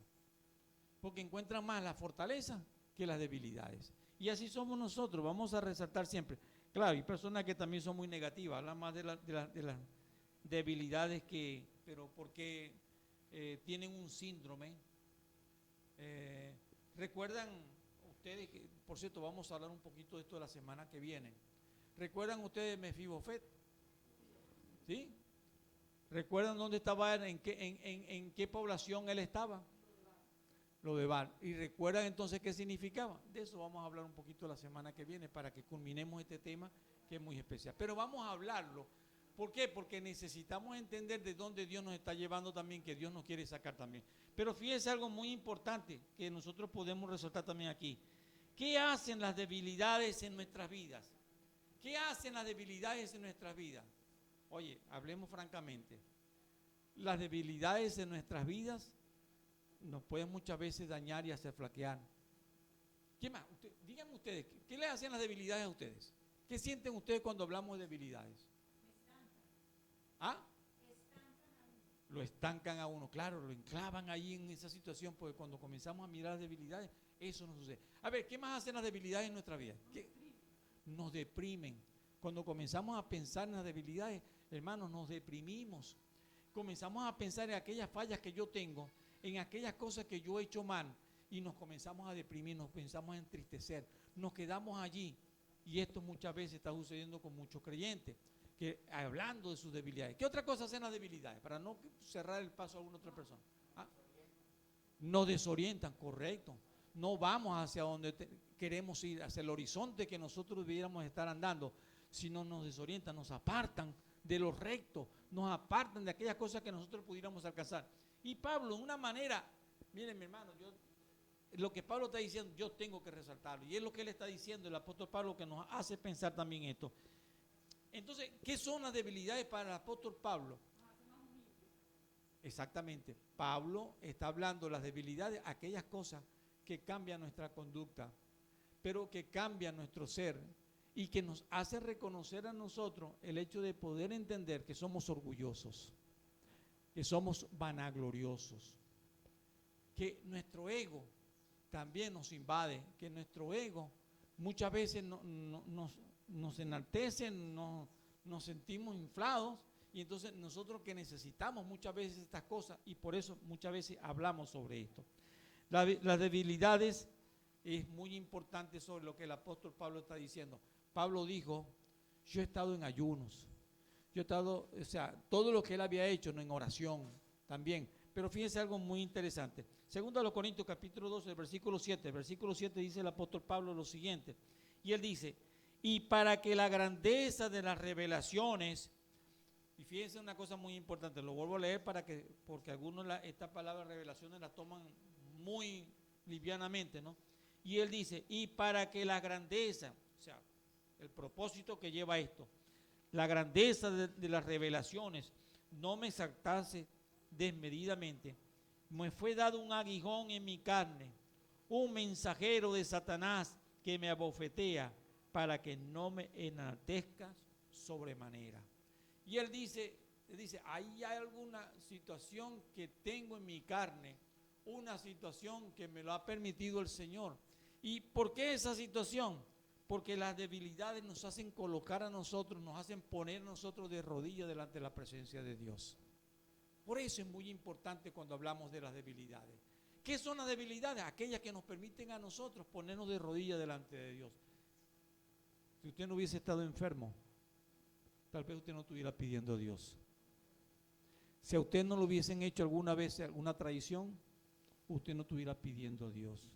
Porque encuentran más las fortalezas que las debilidades. Y así somos nosotros, vamos a resaltar siempre. Claro, hay personas que también son muy negativas, hablan más de las debilidades pero porque tienen un síndrome. ¿Recuerdan ustedes, que, por cierto, vamos a hablar un poquito de esto la semana que viene? ¿Recuerdan ustedes Mefibofet? ¿Sí? ¿Recuerdan dónde estaba él? ¿En qué población él estaba? Lo de Bar. ¿Y recuerdan entonces qué significaba? De eso vamos a hablar un poquito la semana que viene para que culminemos este tema que es muy especial. Pero vamos a hablarlo. ¿Por qué? Porque necesitamos entender de dónde Dios nos está llevando también, que Dios nos quiere sacar también. Pero fíjense algo muy importante que nosotros podemos resaltar también aquí. ¿Qué hacen las debilidades en nuestras vidas? ¿Qué hacen las debilidades en nuestras vidas? Oye, hablemos francamente. Las debilidades en nuestras vidas nos pueden muchas veces dañar y hacer flaquear. ¿Qué más? Díganme ustedes, ¿qué le hacen las debilidades a ustedes? ¿Qué sienten ustedes cuando hablamos de debilidades? ¿Ah? Lo estancan a uno, claro, lo enclavan ahí en esa situación, porque cuando comenzamos a mirar las debilidades, eso nos sucede. A ver, ¿qué más hacen las debilidades en nuestra vida? Nos deprimen. Cuando comenzamos a pensar en las debilidades, hermanos, nos deprimimos. Comenzamos a pensar en aquellas fallas que yo tengo, en aquellas cosas que yo he hecho mal, y nos comenzamos a deprimir, nos comenzamos a entristecer, nos quedamos allí. Y esto muchas veces está sucediendo con muchos creyentes, que hablando de sus debilidades. ¿Qué otra cosa hacen las debilidades? Para no cerrar el paso a alguna otra persona. ¿Ah? Nos desorientan, correcto. No vamos hacia donde queremos ir, hacia el horizonte que nosotros debiéramos estar andando, sino nos desorientan, nos apartan de lo recto, nos apartan de aquellas cosas que nosotros pudiéramos alcanzar. Y Pablo, de una manera, miren mi hermano, lo que Pablo está diciendo, yo tengo que resaltarlo. Y es lo que él está diciendo, el apóstol Pablo, que nos hace pensar también esto. Entonces, ¿qué son las debilidades para el apóstol Pablo? Exactamente. Pablo está hablando de las debilidades, aquellas cosas que cambian nuestra conducta, pero que cambian nuestro ser y que nos hace reconocer a nosotros el hecho de poder entender que somos orgullosos, que somos vanagloriosos, que nuestro ego también nos invade, que nuestro ego muchas veces nos enaltece, nos sentimos inflados, y entonces nosotros que necesitamos muchas veces estas cosas, y por eso muchas veces hablamos sobre esto. Las debilidades es muy importante sobre lo que el apóstol Pablo está diciendo. Pablo dijo, yo he estado en ayunos, yo he estado, o sea, todo lo que él había hecho, ¿no? En oración también. Pero fíjense algo muy interesante. Segundo a los Corintios capítulo 12, versículo 7. Versículo 7 dice el apóstol Pablo lo siguiente. Y él dice, y para que la grandeza de las revelaciones, y fíjense una cosa muy importante, lo vuelvo a leer porque algunos esta palabra revelaciones la toman muy livianamente, ¿no? Y él dice, y para que la grandeza, o sea, el propósito que lleva esto, la grandeza de las revelaciones no me exaltase desmedidamente, me fue dado un aguijón en mi carne, un mensajero de Satanás que me abofetea para que no me enaltezcas sobremanera. Y él dice, ahí hay alguna situación que tengo en mi carne, una situación que me lo ha permitido el Señor. ¿Y por qué esa situación? Porque las debilidades nos hacen colocar a nosotros, nos hacen poner nosotros de rodillas delante de la presencia de Dios. Por eso es muy importante cuando hablamos de las debilidades. ¿Qué son las debilidades? Aquellas que nos permiten a nosotros ponernos de rodillas delante de Dios. Si usted no hubiese estado enfermo, tal vez usted no estuviera pidiendo a Dios. Si a usted no lo hubiesen hecho alguna vez alguna traición, usted no estuviera pidiendo a Dios.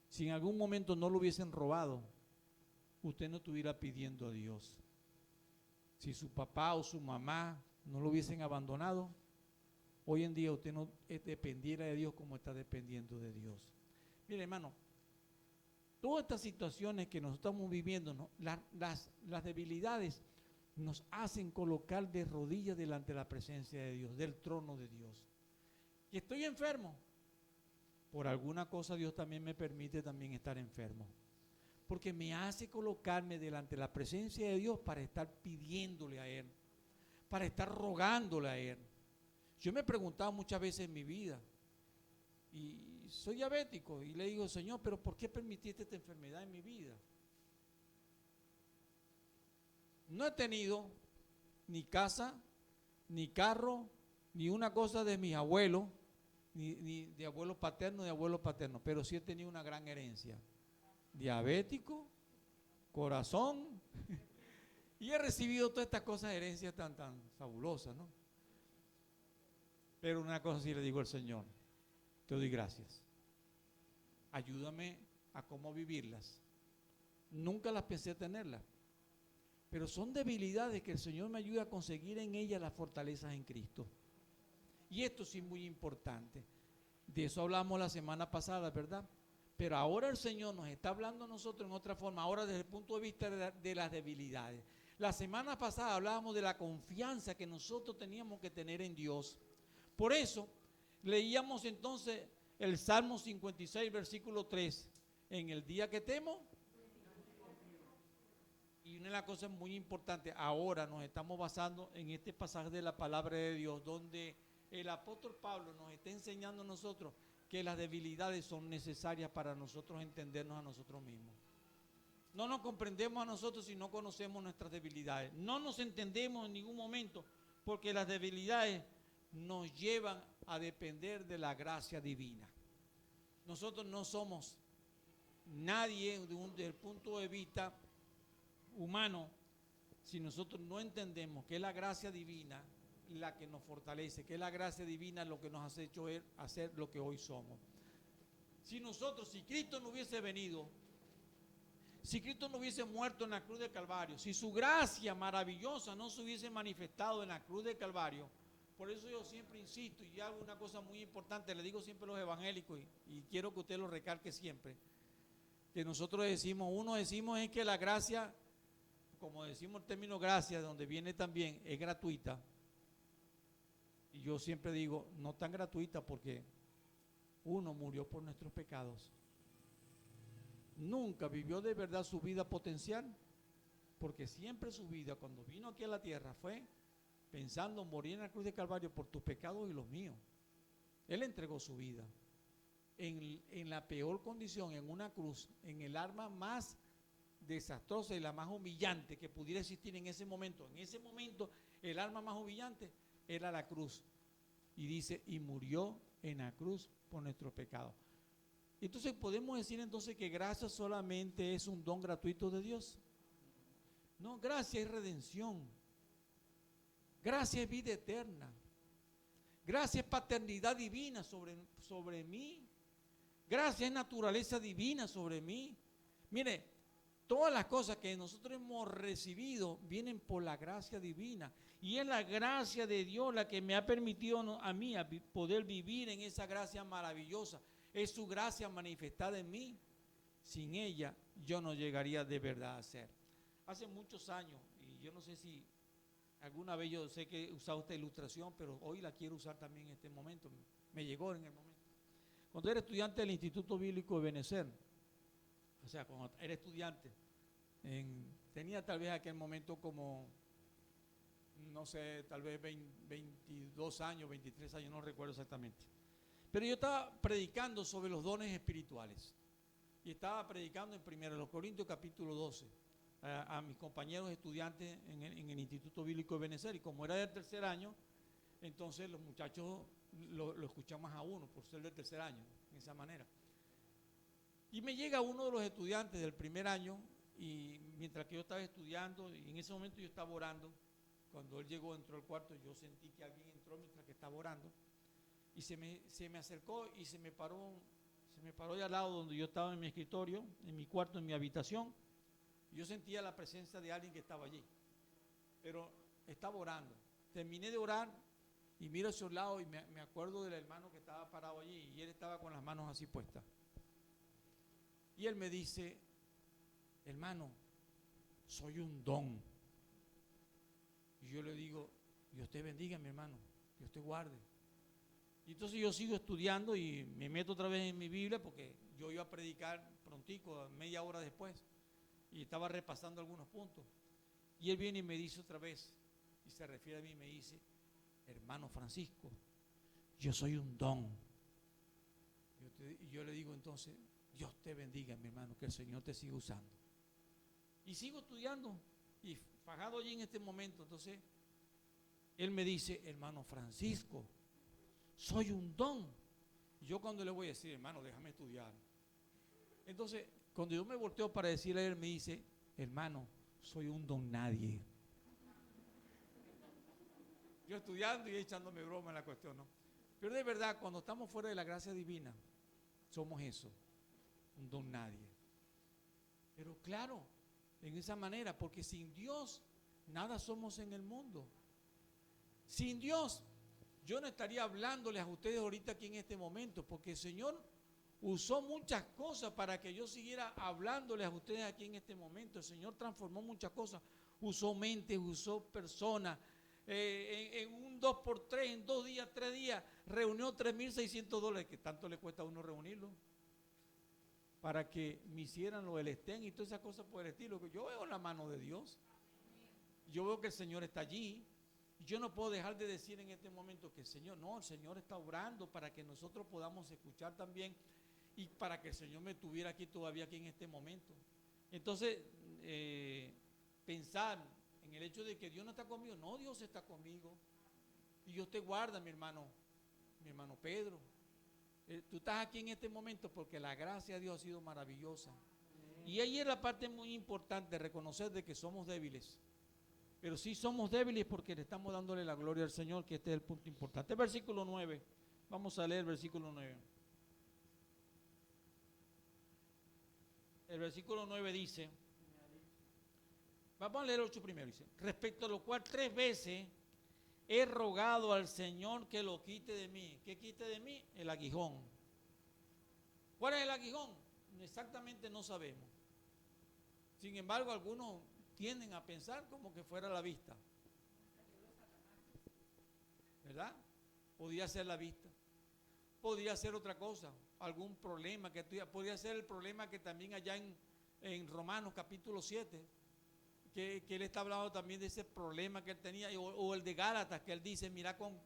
Si en algún momento no lo hubiesen robado, usted no estuviera pidiendo a Dios. Si su papá o su mamá no lo hubiesen abandonado, hoy en día usted no dependiera de Dios como está dependiendo de Dios. Mire, hermano, todas estas situaciones que nos estamos viviendo, ¿no? las debilidades nos hacen colocar de rodillas delante de la presencia de Dios, del trono de Dios. Y estoy enfermo. Por alguna cosa Dios también me permite también estar enfermo. Porque me hace colocarme delante de la presencia de Dios para estar pidiéndole a Él, para estar rogándole a Él. Yo me he preguntado muchas veces en mi vida, y soy diabético, y le digo, Señor, pero ¿por qué permitiste esta enfermedad en mi vida? No he tenido ni casa, ni carro, ni una cosa de mis abuelos, ni de abuelos paternos, pero sí he tenido una gran herencia. Diabético, corazón, y he recibido todas estas cosas, herencias tan fabulosas, ¿no? Pero una cosa sí le digo al Señor, te doy gracias. Ayúdame a cómo vivirlas. Nunca las pensé tenerlas, pero son debilidades que el Señor me ayuda a conseguir en ellas las fortalezas en Cristo. Y esto sí es muy importante. De eso hablamos la semana pasada, ¿verdad? Pero ahora el Señor nos está hablando a nosotros en otra forma, ahora desde el punto de vista de las debilidades. La semana pasada hablábamos de la confianza que nosotros teníamos que tener en Dios. Por eso leíamos entonces el Salmo 56, versículo 3. En el día que temo. Y una de las cosas muy importantes, ahora nos estamos basando en este pasaje de la palabra de Dios, donde el apóstol Pablo nos está enseñando a nosotros que las debilidades son necesarias para nosotros entendernos a nosotros mismos. No nos comprendemos a nosotros si no conocemos nuestras debilidades. No nos entendemos en ningún momento porque las debilidades nos llevan a depender de la gracia divina. Nosotros no somos nadie desde el punto de vista humano si nosotros no entendemos que es la gracia divina la que nos fortalece, que es la gracia divina lo que nos ha hecho hacer lo que hoy somos. Si Cristo no hubiese venido, si Cristo no hubiese muerto en la cruz del Calvario, si su gracia maravillosa no se hubiese manifestado en la cruz del Calvario, por eso yo siempre insisto y hago una cosa muy importante, le digo siempre a los evangélicos y quiero que usted lo recalque siempre, que nosotros decimos es que la gracia, como decimos el término gracia, de donde viene también, es gratuita. Y yo siempre digo, no tan gratuita porque uno murió por nuestros pecados. Nunca vivió de verdad su vida potencial, porque siempre su vida, cuando vino aquí a la tierra, fue pensando morir en la cruz de Calvario por tus pecados y los míos. Él entregó su vida en la peor condición, en una cruz, en el arma más desastrosa y la más humillante que pudiera existir en ese momento. En ese momento, el arma más humillante era la cruz. Y dice, y murió en la cruz por nuestros pecados. Entonces, ¿podemos decir entonces que gracia solamente es un don gratuito de Dios? No, gracia es redención. Gracia es vida eterna. Gracia es paternidad divina sobre mí. Gracia es naturaleza divina sobre mí. Mire, todas las cosas que nosotros hemos recibido vienen por la gracia divina. Y es la gracia de Dios la que me ha permitido a mí poder vivir en esa gracia maravillosa. Es su gracia manifestada en mí. Sin ella yo no llegaría de verdad a ser. Hace muchos años, y yo no sé si alguna vez, yo sé que he usado esta ilustración, pero hoy la quiero usar también en este momento. Me llegó en el momento. Cuando era estudiante del Instituto Bíblico de Benecer, o sea, cuando era estudiante, tenía tal vez aquel momento como, no sé, tal vez 22 años, 23 años, no recuerdo exactamente. Pero yo estaba predicando sobre los dones espirituales. Y estaba predicando en 1 Corintios capítulo 12 a mis compañeros estudiantes en el Instituto Bíblico de Benecer. Y como era del tercer año, entonces los muchachos lo escuchan más a uno por ser del tercer año, de esa manera. Y me llega uno de los estudiantes del primer año, y mientras que yo estaba estudiando, y en ese momento yo estaba orando, cuando él llegó, entró al cuarto, yo sentí que alguien entró mientras que estaba orando, y se me acercó y se me paró ahí al lado donde yo estaba en mi escritorio, en mi cuarto, en mi habitación. Y yo sentía la presencia de alguien que estaba allí, pero estaba orando. Terminé de orar y miro hacia un lado y me acuerdo del hermano que estaba parado allí, y él estaba con las manos así puestas. Y él me dice, hermano, soy un don. Y yo le digo, Dios te bendiga, mi hermano, Dios te guarde. Y entonces yo sigo estudiando y me meto otra vez en mi Biblia, porque yo iba a predicar prontico, media hora después, y estaba repasando algunos puntos. Y él viene y me dice otra vez, y se refiere a mí y me dice, hermano Francisco, yo soy un don. Y yo le digo entonces, Dios te bendiga, mi hermano, que el Señor te siga usando. Y sigo estudiando y fajado allí en este momento. Entonces él me dice, hermano Francisco, soy un don. Y yo cuando le voy a decir, hermano, déjame estudiar. Entonces, cuando yo me volteo para decirle a él, me dice, hermano, soy un don nadie. Yo estudiando y echándome broma en la cuestión, ¿no? Pero de verdad, cuando estamos fuera de la gracia divina, somos eso, un don nadie. Pero claro, en esa manera, porque sin Dios, nada somos en el mundo. Sin Dios, yo no estaría hablándoles a ustedes ahorita aquí en este momento, porque el Señor usó muchas cosas para que yo siguiera hablándoles a ustedes aquí en este momento. El Señor transformó muchas cosas, usó mentes, usó personas. En un 2x3, en 2 días, 3 días, reunió $3,600, que tanto le cuesta a uno reunirlo, para que me hicieran lo del estén y todas esas cosas por el estilo. Yo veo la mano de Dios, yo veo que el Señor está allí. Yo no puedo dejar de decir en este momento que el Señor está obrando para que nosotros podamos escuchar también y para que el Señor me tuviera aquí todavía aquí en este momento. Entonces, pensar en el hecho de que Dios no está conmigo. No, Dios está conmigo. Y Dios te guarda, mi hermano Pedro. Tú estás aquí en este momento porque la gracia de Dios ha sido maravillosa. Y ahí es la parte muy importante, reconocer de que somos débiles. Pero sí somos débiles porque le estamos dándole la gloria al Señor, que este es el punto importante. Versículo 9. Vamos a leer el versículo 9. El versículo 9 dice, vamos a leer el 8 primero, dice, respecto a lo cual 3 veces he rogado al Señor que lo quite de mí. ¿Qué quite de mí? El aguijón. ¿Cuál es el aguijón? Exactamente no sabemos. Sin embargo, algunos tienden a pensar como que fuera la vista. ¿Verdad? Podría ser la vista. Podría ser otra cosa, algún problema que tuviera. Podría ser el problema que también allá en Romanos capítulo 7, que él está hablando también de ese problema que él tenía, o el de Gálatas, que él dice, mira con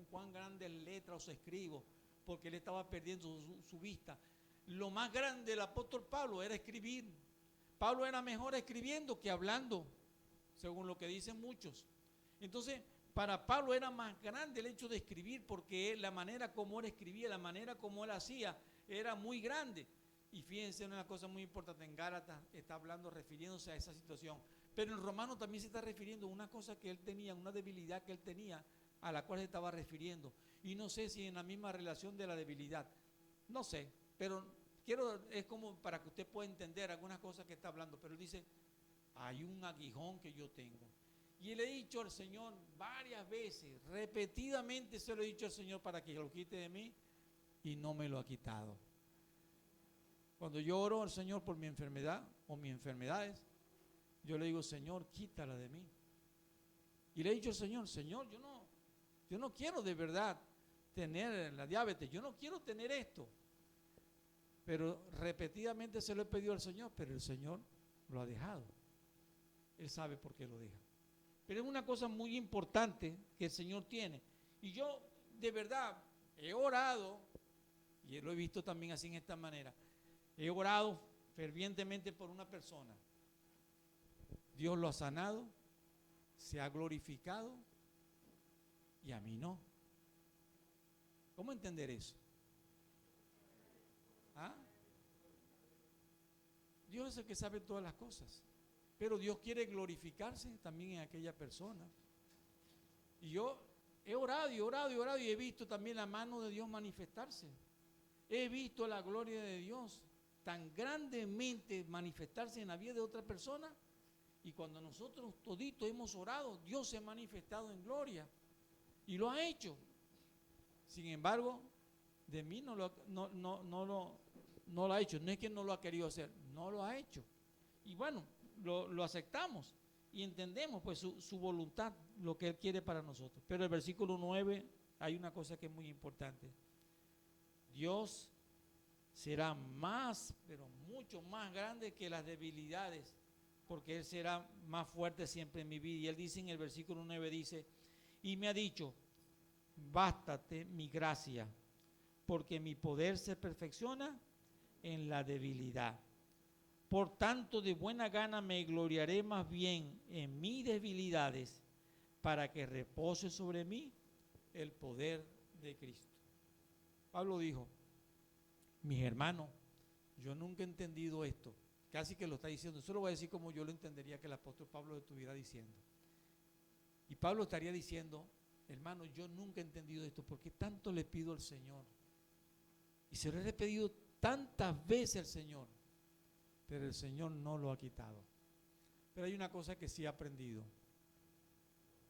cuán grandes letras os escribo, porque él estaba perdiendo su vista. Lo más grande del apóstol Pablo era escribir. Pablo era mejor escribiendo que hablando, según lo que dicen muchos. Entonces, para Pablo era más grande el hecho de escribir, porque la manera como él escribía, la manera como él hacía, era muy grande. Y fíjense, una cosa muy importante, en Gálatas está hablando, refiriéndose a esa situación. Pero en Romanos también se está refiriendo a una cosa que él tenía, una debilidad que él tenía, a la cual se estaba refiriendo. Y no sé si en la misma relación de la debilidad, no sé, pero es como para que usted pueda entender algunas cosas que está hablando. Pero él dice, hay un aguijón que yo tengo. Y le he dicho al Señor varias veces, repetidamente se lo he dicho al Señor para que lo quite de mí, y no me lo ha quitado. Cuando yo oro al Señor por mi enfermedad o mis enfermedades, yo le digo, Señor, quítala de mí. Y le he dicho al Señor, yo no quiero de verdad tener la diabetes, yo no quiero tener esto. Pero repetidamente se lo he pedido al Señor, pero el Señor lo ha dejado. Él sabe por qué lo deja. Pero es una cosa muy importante que el Señor tiene. Y yo de verdad he orado, y lo he visto también así en esta manera, he orado fervientemente por una persona. Dios lo ha sanado, se ha glorificado, y a mí no. ¿Cómo entender eso? ¿Ah? Dios es el que sabe todas las cosas, pero Dios quiere glorificarse también en aquella persona. Y yo he orado y orado y orado, y he visto también la mano de Dios manifestarse. He visto la gloria de Dios tan grandemente manifestarse en la vida de otra persona, y cuando nosotros toditos hemos orado, Dios se ha manifestado en gloria y lo ha hecho. Sin embargo, de mí no lo ha hecho. No es que no lo ha querido hacer, no lo ha hecho. Y bueno, lo aceptamos y entendemos pues su voluntad, lo que Él quiere para nosotros. Pero el versículo 9 hay una cosa que es muy importante. Dios será más, pero mucho más grande que las debilidades, porque Él será más fuerte siempre en mi vida. Y Él dice en el versículo 9, dice, y me ha dicho, bástate mi gracia, porque mi poder se perfecciona en la debilidad. Por tanto, de buena gana me gloriaré más bien en mis debilidades, para que repose sobre mí el poder de Cristo. Pablo dijo, mis hermanos, yo nunca he entendido esto. Casi que lo está diciendo. Eso lo voy a decir como yo lo entendería que el apóstol Pablo lo estuviera diciendo. Y Pablo estaría diciendo, hermano, yo nunca he entendido esto. ¿Por qué tanto le pido al Señor? Y se lo he pedido tantas veces al Señor, pero el Señor no lo ha quitado. Pero hay una cosa que sí he aprendido,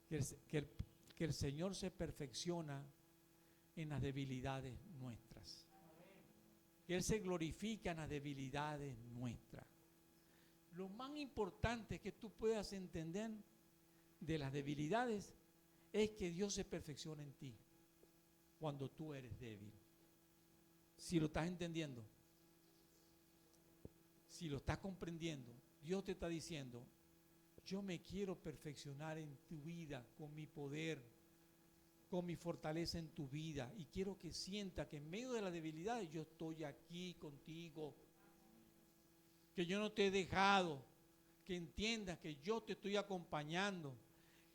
que el Señor se perfecciona en las debilidades nuestras. Que Él se glorifica en las debilidades nuestras. Lo más importante que tú puedas entender de las debilidades es que Dios se perfecciona en ti cuando tú eres débil. Si lo estás entendiendo, si lo estás comprendiendo, Dios te está diciendo, yo me quiero perfeccionar en tu vida con mi poder, con mi fortaleza en tu vida, y quiero que sienta que en medio de las debilidades yo estoy aquí contigo, que yo no te he dejado, que entiendas que yo te estoy acompañando,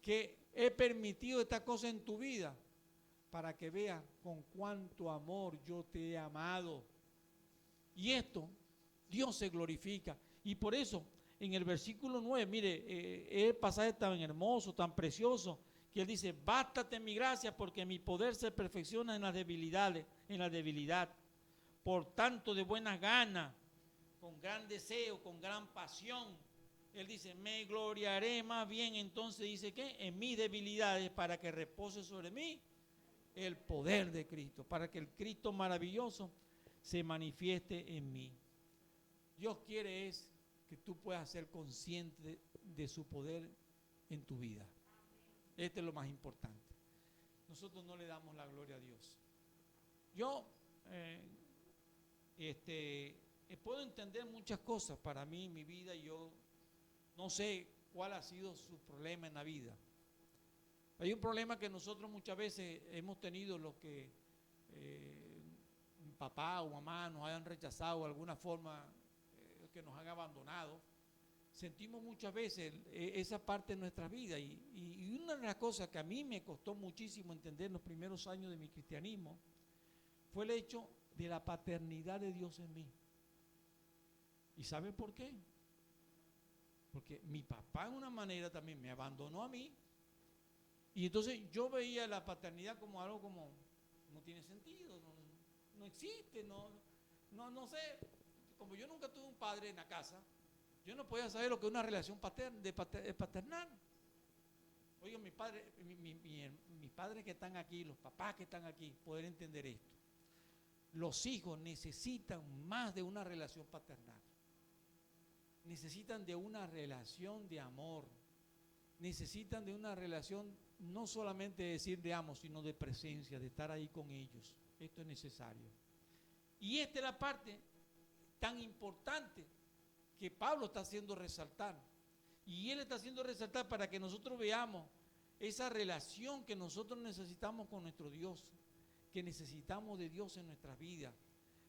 que he permitido esta cosa en tu vida para que veas con cuánto amor yo te he amado. Y esto, Dios se glorifica. Y por eso, en el versículo 9, mire, el pasaje tan hermoso, tan precioso, que Él dice, bástate mi gracia porque mi poder se perfecciona en las debilidades, en la debilidad. Por tanto, de buenas ganas, con gran deseo, con gran pasión, Él dice, me gloriaré más bien, entonces dice que en mis debilidades, para que repose sobre mí el poder de Cristo, para que el Cristo maravilloso se manifieste en mí. Dios quiere es que tú puedas ser consciente de su poder en tu vida. Este es lo más importante. Nosotros no le damos la gloria a Dios. Yo puedo entender muchas cosas para mí en mi vida, y yo no sé cuál ha sido su problema en la vida. Hay un problema que nosotros muchas veces hemos tenido, los que papá o mamá nos hayan rechazado de alguna forma, que nos han abandonado. Sentimos muchas veces esa parte de nuestra vida, y una de las cosas que a mí me costó muchísimo entender en los primeros años de mi cristianismo fue el hecho de la paternidad de Dios en mí. ¿Y saben por qué? Porque mi papá en una manera también me abandonó a mí, y entonces yo veía la paternidad como algo como no tiene sentido, no existe, no sé. Como yo nunca tuve un padre en la casa, yo no podía saber lo que es una relación paternal. Oigan, mis padres que están aquí, los papás que están aquí, poder entender esto. Los hijos necesitan más de una relación paternal. Necesitan de una relación de amor. Necesitan de una relación, no solamente de decir de amo, sino de presencia, de estar ahí con ellos. Esto es necesario. Y esta es la parte tan importante que Pablo está haciendo resaltar. Y él está haciendo resaltar para que nosotros veamos esa relación que nosotros necesitamos con nuestro Dios, que necesitamos de Dios en nuestras vidas,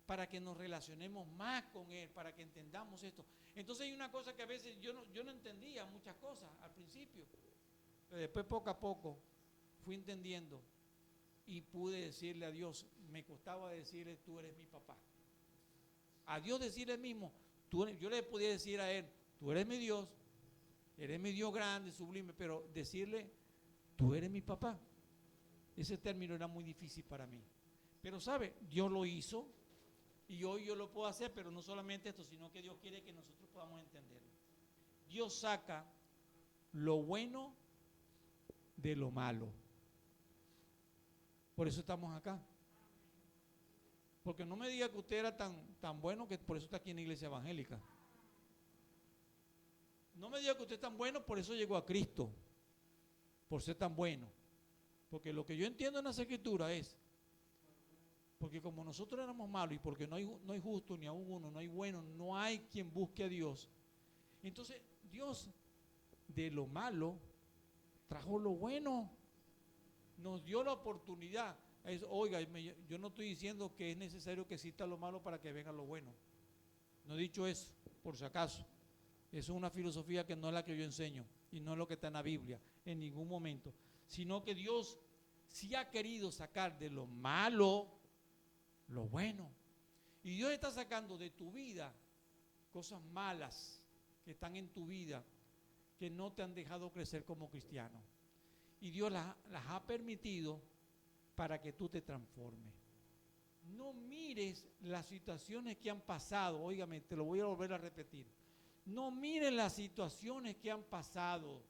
para que nos relacionemos más con Él, para que entendamos esto. Entonces hay una cosa que a veces yo no entendía muchas cosas al principio, pero después poco a poco fui entendiendo y pude decirle a Dios, me costaba decirle, tú eres mi papá. A Dios decirle mismo, yo le podía decir a Él, tú eres mi Dios grande, sublime, pero decirle, tú eres mi papá, ese término era muy difícil para mí. Pero sabe, Dios lo hizo, y hoy yo lo puedo hacer, pero no solamente esto, sino que Dios quiere que nosotros podamos entenderlo. Dios saca lo bueno de lo malo. Por eso estamos acá. Porque no me diga que usted era tan bueno que por eso está aquí en la iglesia evangélica. No me diga que usted es tan bueno, por eso llegó a Cristo, por ser tan bueno. Porque lo que yo entiendo en las escrituras es, porque como nosotros éramos malos y porque no hay justo ni aún uno, no hay bueno, no hay quien busque a Dios. Entonces Dios de lo malo trajo lo bueno, nos dio la oportunidad. Oiga, yo no estoy diciendo que es necesario que exista lo malo para que venga lo bueno. No he dicho eso, por si acaso. Eso es una filosofía que no es la que yo enseño. y no es lo que está en la Biblia, en ningún momento, sino que Dios sí ha querido sacar de lo malo lo bueno. Y Dios está sacando de tu vida cosas malas que están en tu vida, que no te han dejado crecer como cristiano. Y Dios las ha permitido para que tú te transformes. No mires las situaciones que han pasado. Óigame, te lo voy a volver a repetir. No mires las situaciones que han pasado.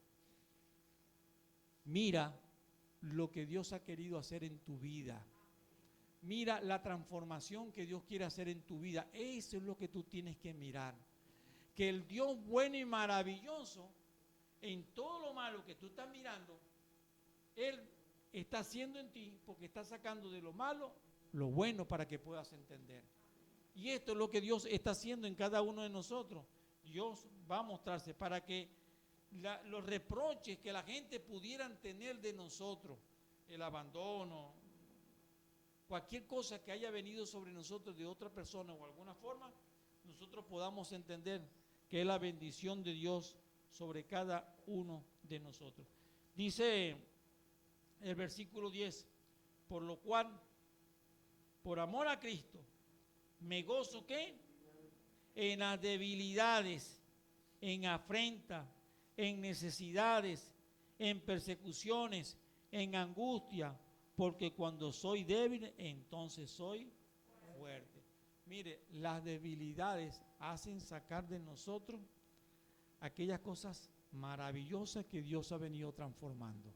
Mira lo que Dios ha querido hacer en tu vida. Mira la transformación que Dios quiere hacer en tu vida. Eso es lo que tú tienes que mirar. Que el Dios bueno y maravilloso, en todo lo malo que tú estás mirando, Él está haciendo en ti, porque está sacando de lo malo lo bueno para que puedas entender. Y esto es lo que Dios está haciendo en cada uno de nosotros. Dios va a mostrarse para que los reproches que la gente pudieran tener de nosotros, el abandono, cualquier cosa que haya venido sobre nosotros de otra persona o alguna forma, nosotros podamos entender que es la bendición de Dios sobre cada uno de nosotros. Dice el versículo 10, por lo cual, por amor a Cristo, me gozo ¿qué? En las debilidades, en afrenta, en necesidades, en persecuciones, en angustia, porque cuando soy débil, entonces soy fuerte. Mire, las debilidades hacen sacar de nosotros aquellas cosas maravillosas que Dios ha venido transformando.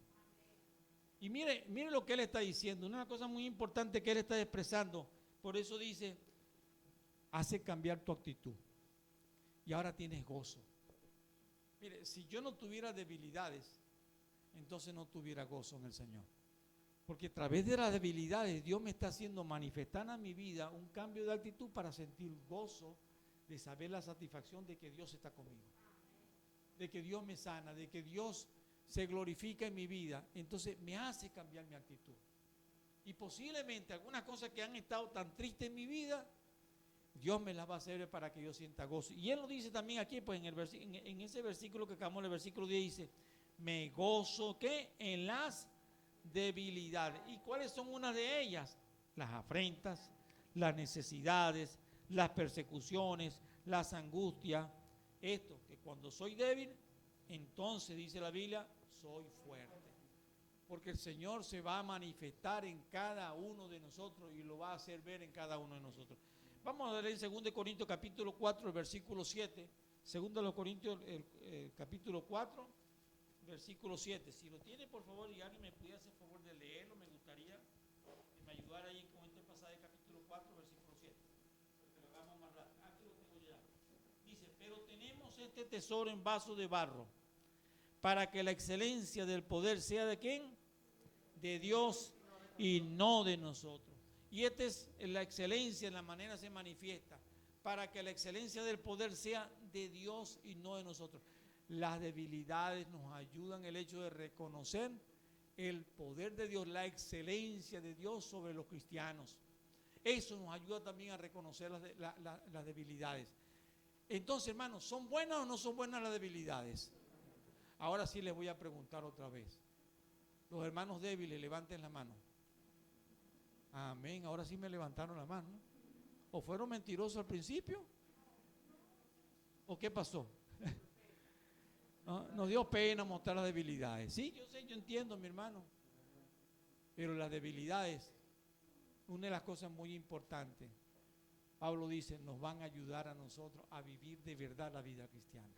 Y mire lo que Él está diciendo, una cosa muy importante que Él está expresando. Por eso dice, hace cambiar tu actitud. Y ahora tienes gozo. Mire, si yo no tuviera debilidades, entonces no tuviera gozo en el Señor. Porque a través de las debilidades Dios me está haciendo manifestar en mi vida un cambio de actitud para sentir gozo, de saber la satisfacción de que Dios está conmigo, de que Dios me sana, de que Dios se glorifica en mi vida. Entonces me hace cambiar mi actitud. Y posiblemente algunas cosas que han estado tan tristes en mi vida, Dios me las va a hacer para que yo sienta gozo. Y Él lo dice también aquí, pues en ese versículo que acabamos, el versículo 10 dice, me gozo ¿qué? En las debilidades. ¿Y cuáles son unas de ellas? Las afrentas, las necesidades, las persecuciones, las angustias. Esto, que cuando soy débil, entonces dice la Biblia, soy fuerte. Porque el Señor se va a manifestar en cada uno de nosotros y lo va a hacer ver en cada uno de nosotros. Vamos a leer en 2 Corintios capítulo 4, el versículo 7. 2 Corintios capítulo 4, versículo 7. Si lo tiene, por favor, y alguien me pudiera hacer favor de leerlo, me gustaría que me ayudara ahí con este pasaje capítulo 4, versículo 7. Porque lo hagamos más rápido. Aquí lo tengo ya. Dice, pero tenemos este tesoro en vaso de barro, para que la excelencia del poder sea ¿de quién? De Dios y no de nosotros. Y esta es la excelencia, en la manera se manifiesta, para que la excelencia del poder sea de Dios y no de nosotros. Las debilidades nos ayudan el hecho de reconocer el poder de Dios, la excelencia de Dios sobre los cristianos. Eso nos ayuda también a reconocer las debilidades. Entonces, hermanos, ¿son buenas o no son buenas las debilidades? Ahora sí les voy a preguntar otra vez. Los hermanos débiles, levanten la mano. Amén, ahora sí me levantaron la mano. ¿O fueron mentirosos al principio? ¿O qué pasó? Nos dio pena mostrar las debilidades. Sí, yo sé, yo entiendo, mi hermano. Pero las debilidades, una de las cosas muy importantes, Pablo dice, nos van a ayudar a nosotros a vivir de verdad la vida cristiana.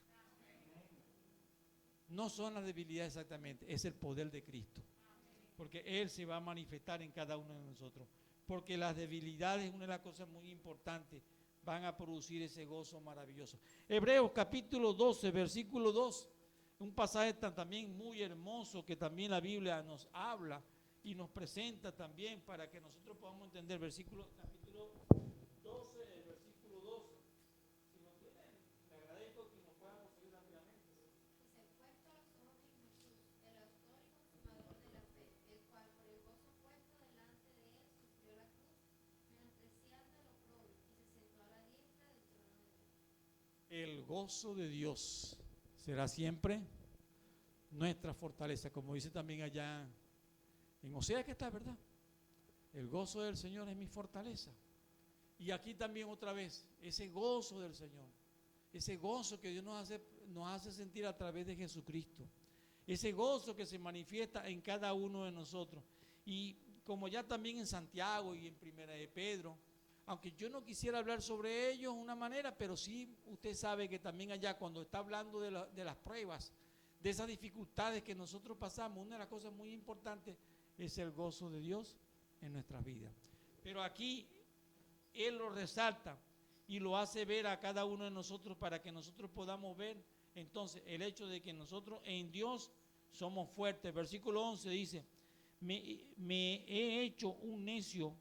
No son las debilidades exactamente, es el poder de Cristo. Porque Él se va a manifestar en cada uno de nosotros. Porque las debilidades, una de las cosas muy importantes, van a producir ese gozo maravilloso. Hebreos capítulo 12, versículo 2, un pasaje también muy hermoso que también la Biblia nos habla y nos presenta también para que nosotros podamos entender. Capítulo 12, versículo 2. Si lo tienen, le agradezco que nos puedan conseguir rápidamente. El gozo de Dios será siempre nuestra fortaleza, como dice también allá en Oseas, que está, ¿verdad? El gozo del Señor es mi fortaleza. Y aquí también otra vez, ese gozo del Señor, ese gozo que Dios nos hace sentir a través de Jesucristo, ese gozo que se manifiesta en cada uno de nosotros. Y como ya también en Santiago y en Primera de Pedro, aunque yo no quisiera hablar sobre ellos de una manera, pero sí usted sabe que también allá cuando está hablando de las pruebas, de esas dificultades que nosotros pasamos, una de las cosas muy importantes es el gozo de Dios en nuestras vidas. Pero aquí Él lo resalta y lo hace ver a cada uno de nosotros para que nosotros podamos ver entonces el hecho de que nosotros en Dios somos fuertes. Versículo 11 dice, me he hecho un necio,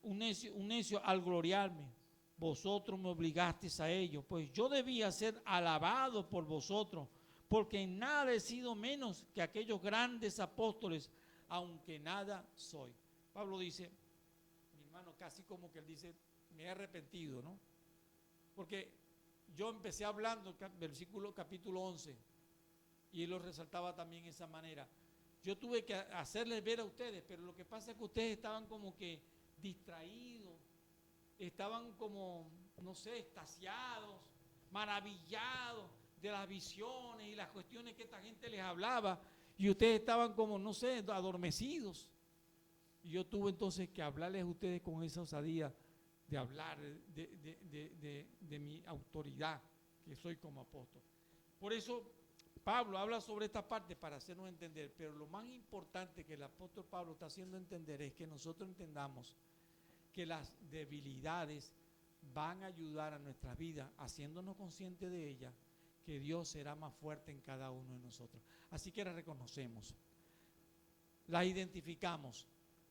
un necio al gloriarme. Vosotros me obligasteis a ello, pues yo debía ser alabado por vosotros, porque en nada he sido menos que aquellos grandes apóstoles, aunque nada soy. Pablo dice, mi hermano, casi como que él dice, me he arrepentido, ¿no? Porque yo empecé hablando, versículo capítulo 11, y él lo resaltaba también de esa manera. Yo tuve que hacerles ver a ustedes, pero lo que pasa es que ustedes estaban como que distraídos, estaban como, no sé, extasiados, maravillados de las visiones y las cuestiones que esta gente les hablaba, y ustedes estaban como, no sé, adormecidos. Y yo tuve entonces que hablarles a ustedes con esa osadía de hablar de mi autoridad, que soy como apóstol. Por eso Pablo habla sobre esta parte para hacernos entender, pero lo más importante que el apóstol Pablo está haciendo entender es que nosotros entendamos que las debilidades van a ayudar a nuestras vidas, haciéndonos conscientes de ellas, que Dios será más fuerte en cada uno de nosotros. Así que las reconocemos, las identificamos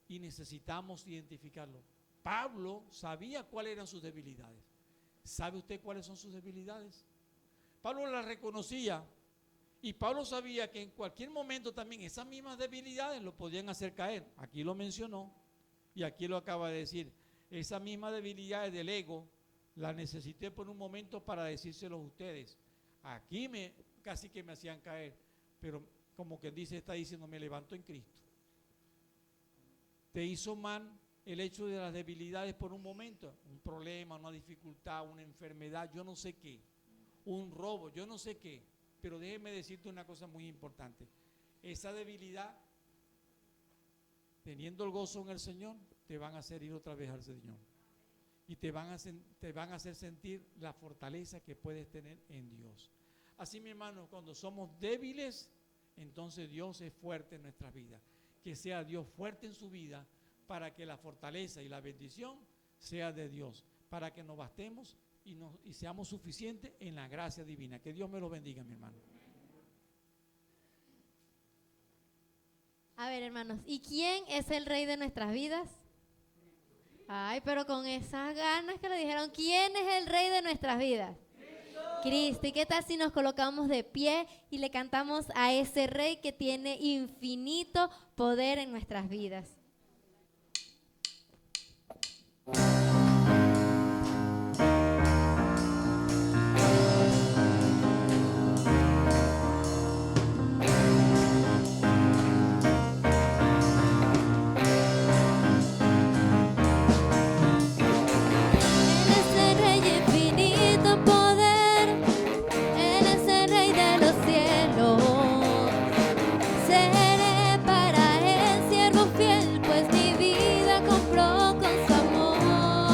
y necesitamos identificarlo. Pablo sabía cuáles eran sus debilidades. ¿Sabe usted cuáles son sus debilidades? Pablo las reconocía y Pablo sabía que en cualquier momento también esas mismas debilidades lo podían hacer caer. Aquí lo mencionó. Y aquí lo acaba de decir, esa misma debilidad del ego la necesité por un momento para decírselo a ustedes. Aquí casi que me hacían caer, pero como que dice, está diciendo, me levanto en Cristo. Te hizo mal el hecho de las debilidades por un momento, un problema, una dificultad, una enfermedad, yo no sé qué, un robo, yo no sé qué, pero déjeme decirte una cosa muy importante. Esa debilidad, teniendo el gozo en el Señor, te van a hacer ir otra vez al Señor. Y te van a hacer sentir la fortaleza que puedes tener en Dios. Así, mi hermano, cuando somos débiles, entonces Dios es fuerte en nuestra vida. Que sea Dios fuerte en su vida para que la fortaleza y la bendición sea de Dios. Para que nos bastemos y seamos suficientes en la gracia divina. Que Dios me lo bendiga, mi hermano. A ver, hermanos, ¿y quién es el rey de nuestras vidas? Ay, pero con esas ganas que le dijeron, ¿quién es el rey de nuestras vidas? Cristo. ¿Y qué tal si nos colocamos de pie y le cantamos a ese rey que tiene infinito poder en nuestras vidas? Seré para él siervo fiel, pues mi vida compró con su amor.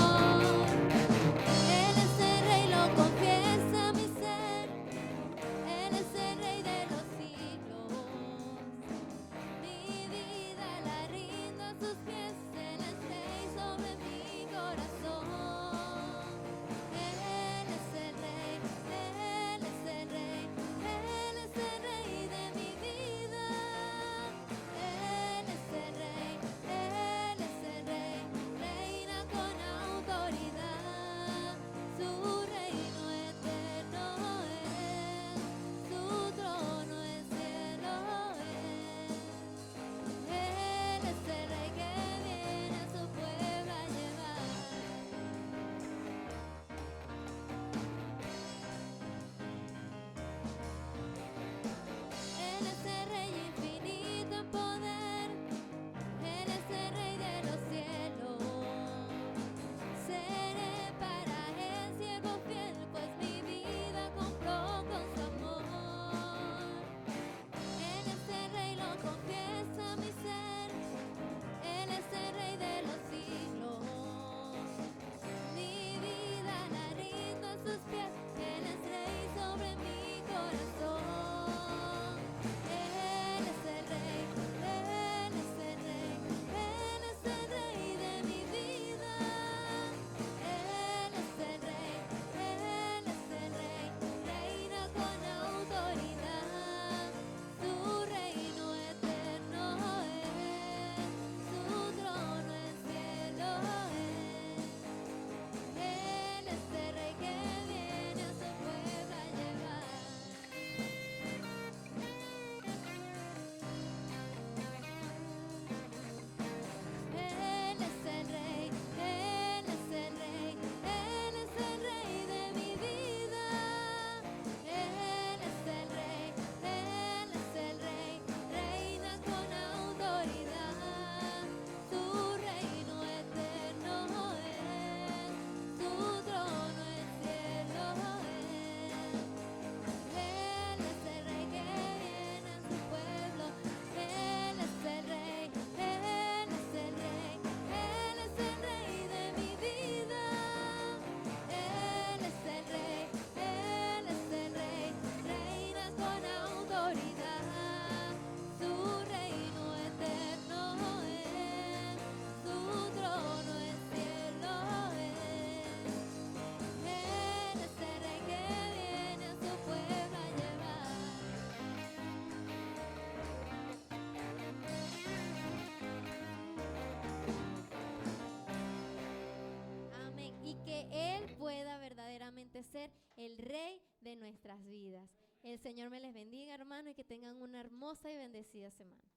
ser el Rey de nuestras vidas. El Señor me les bendiga, hermano, y que tengan una hermosa y bendecida semana.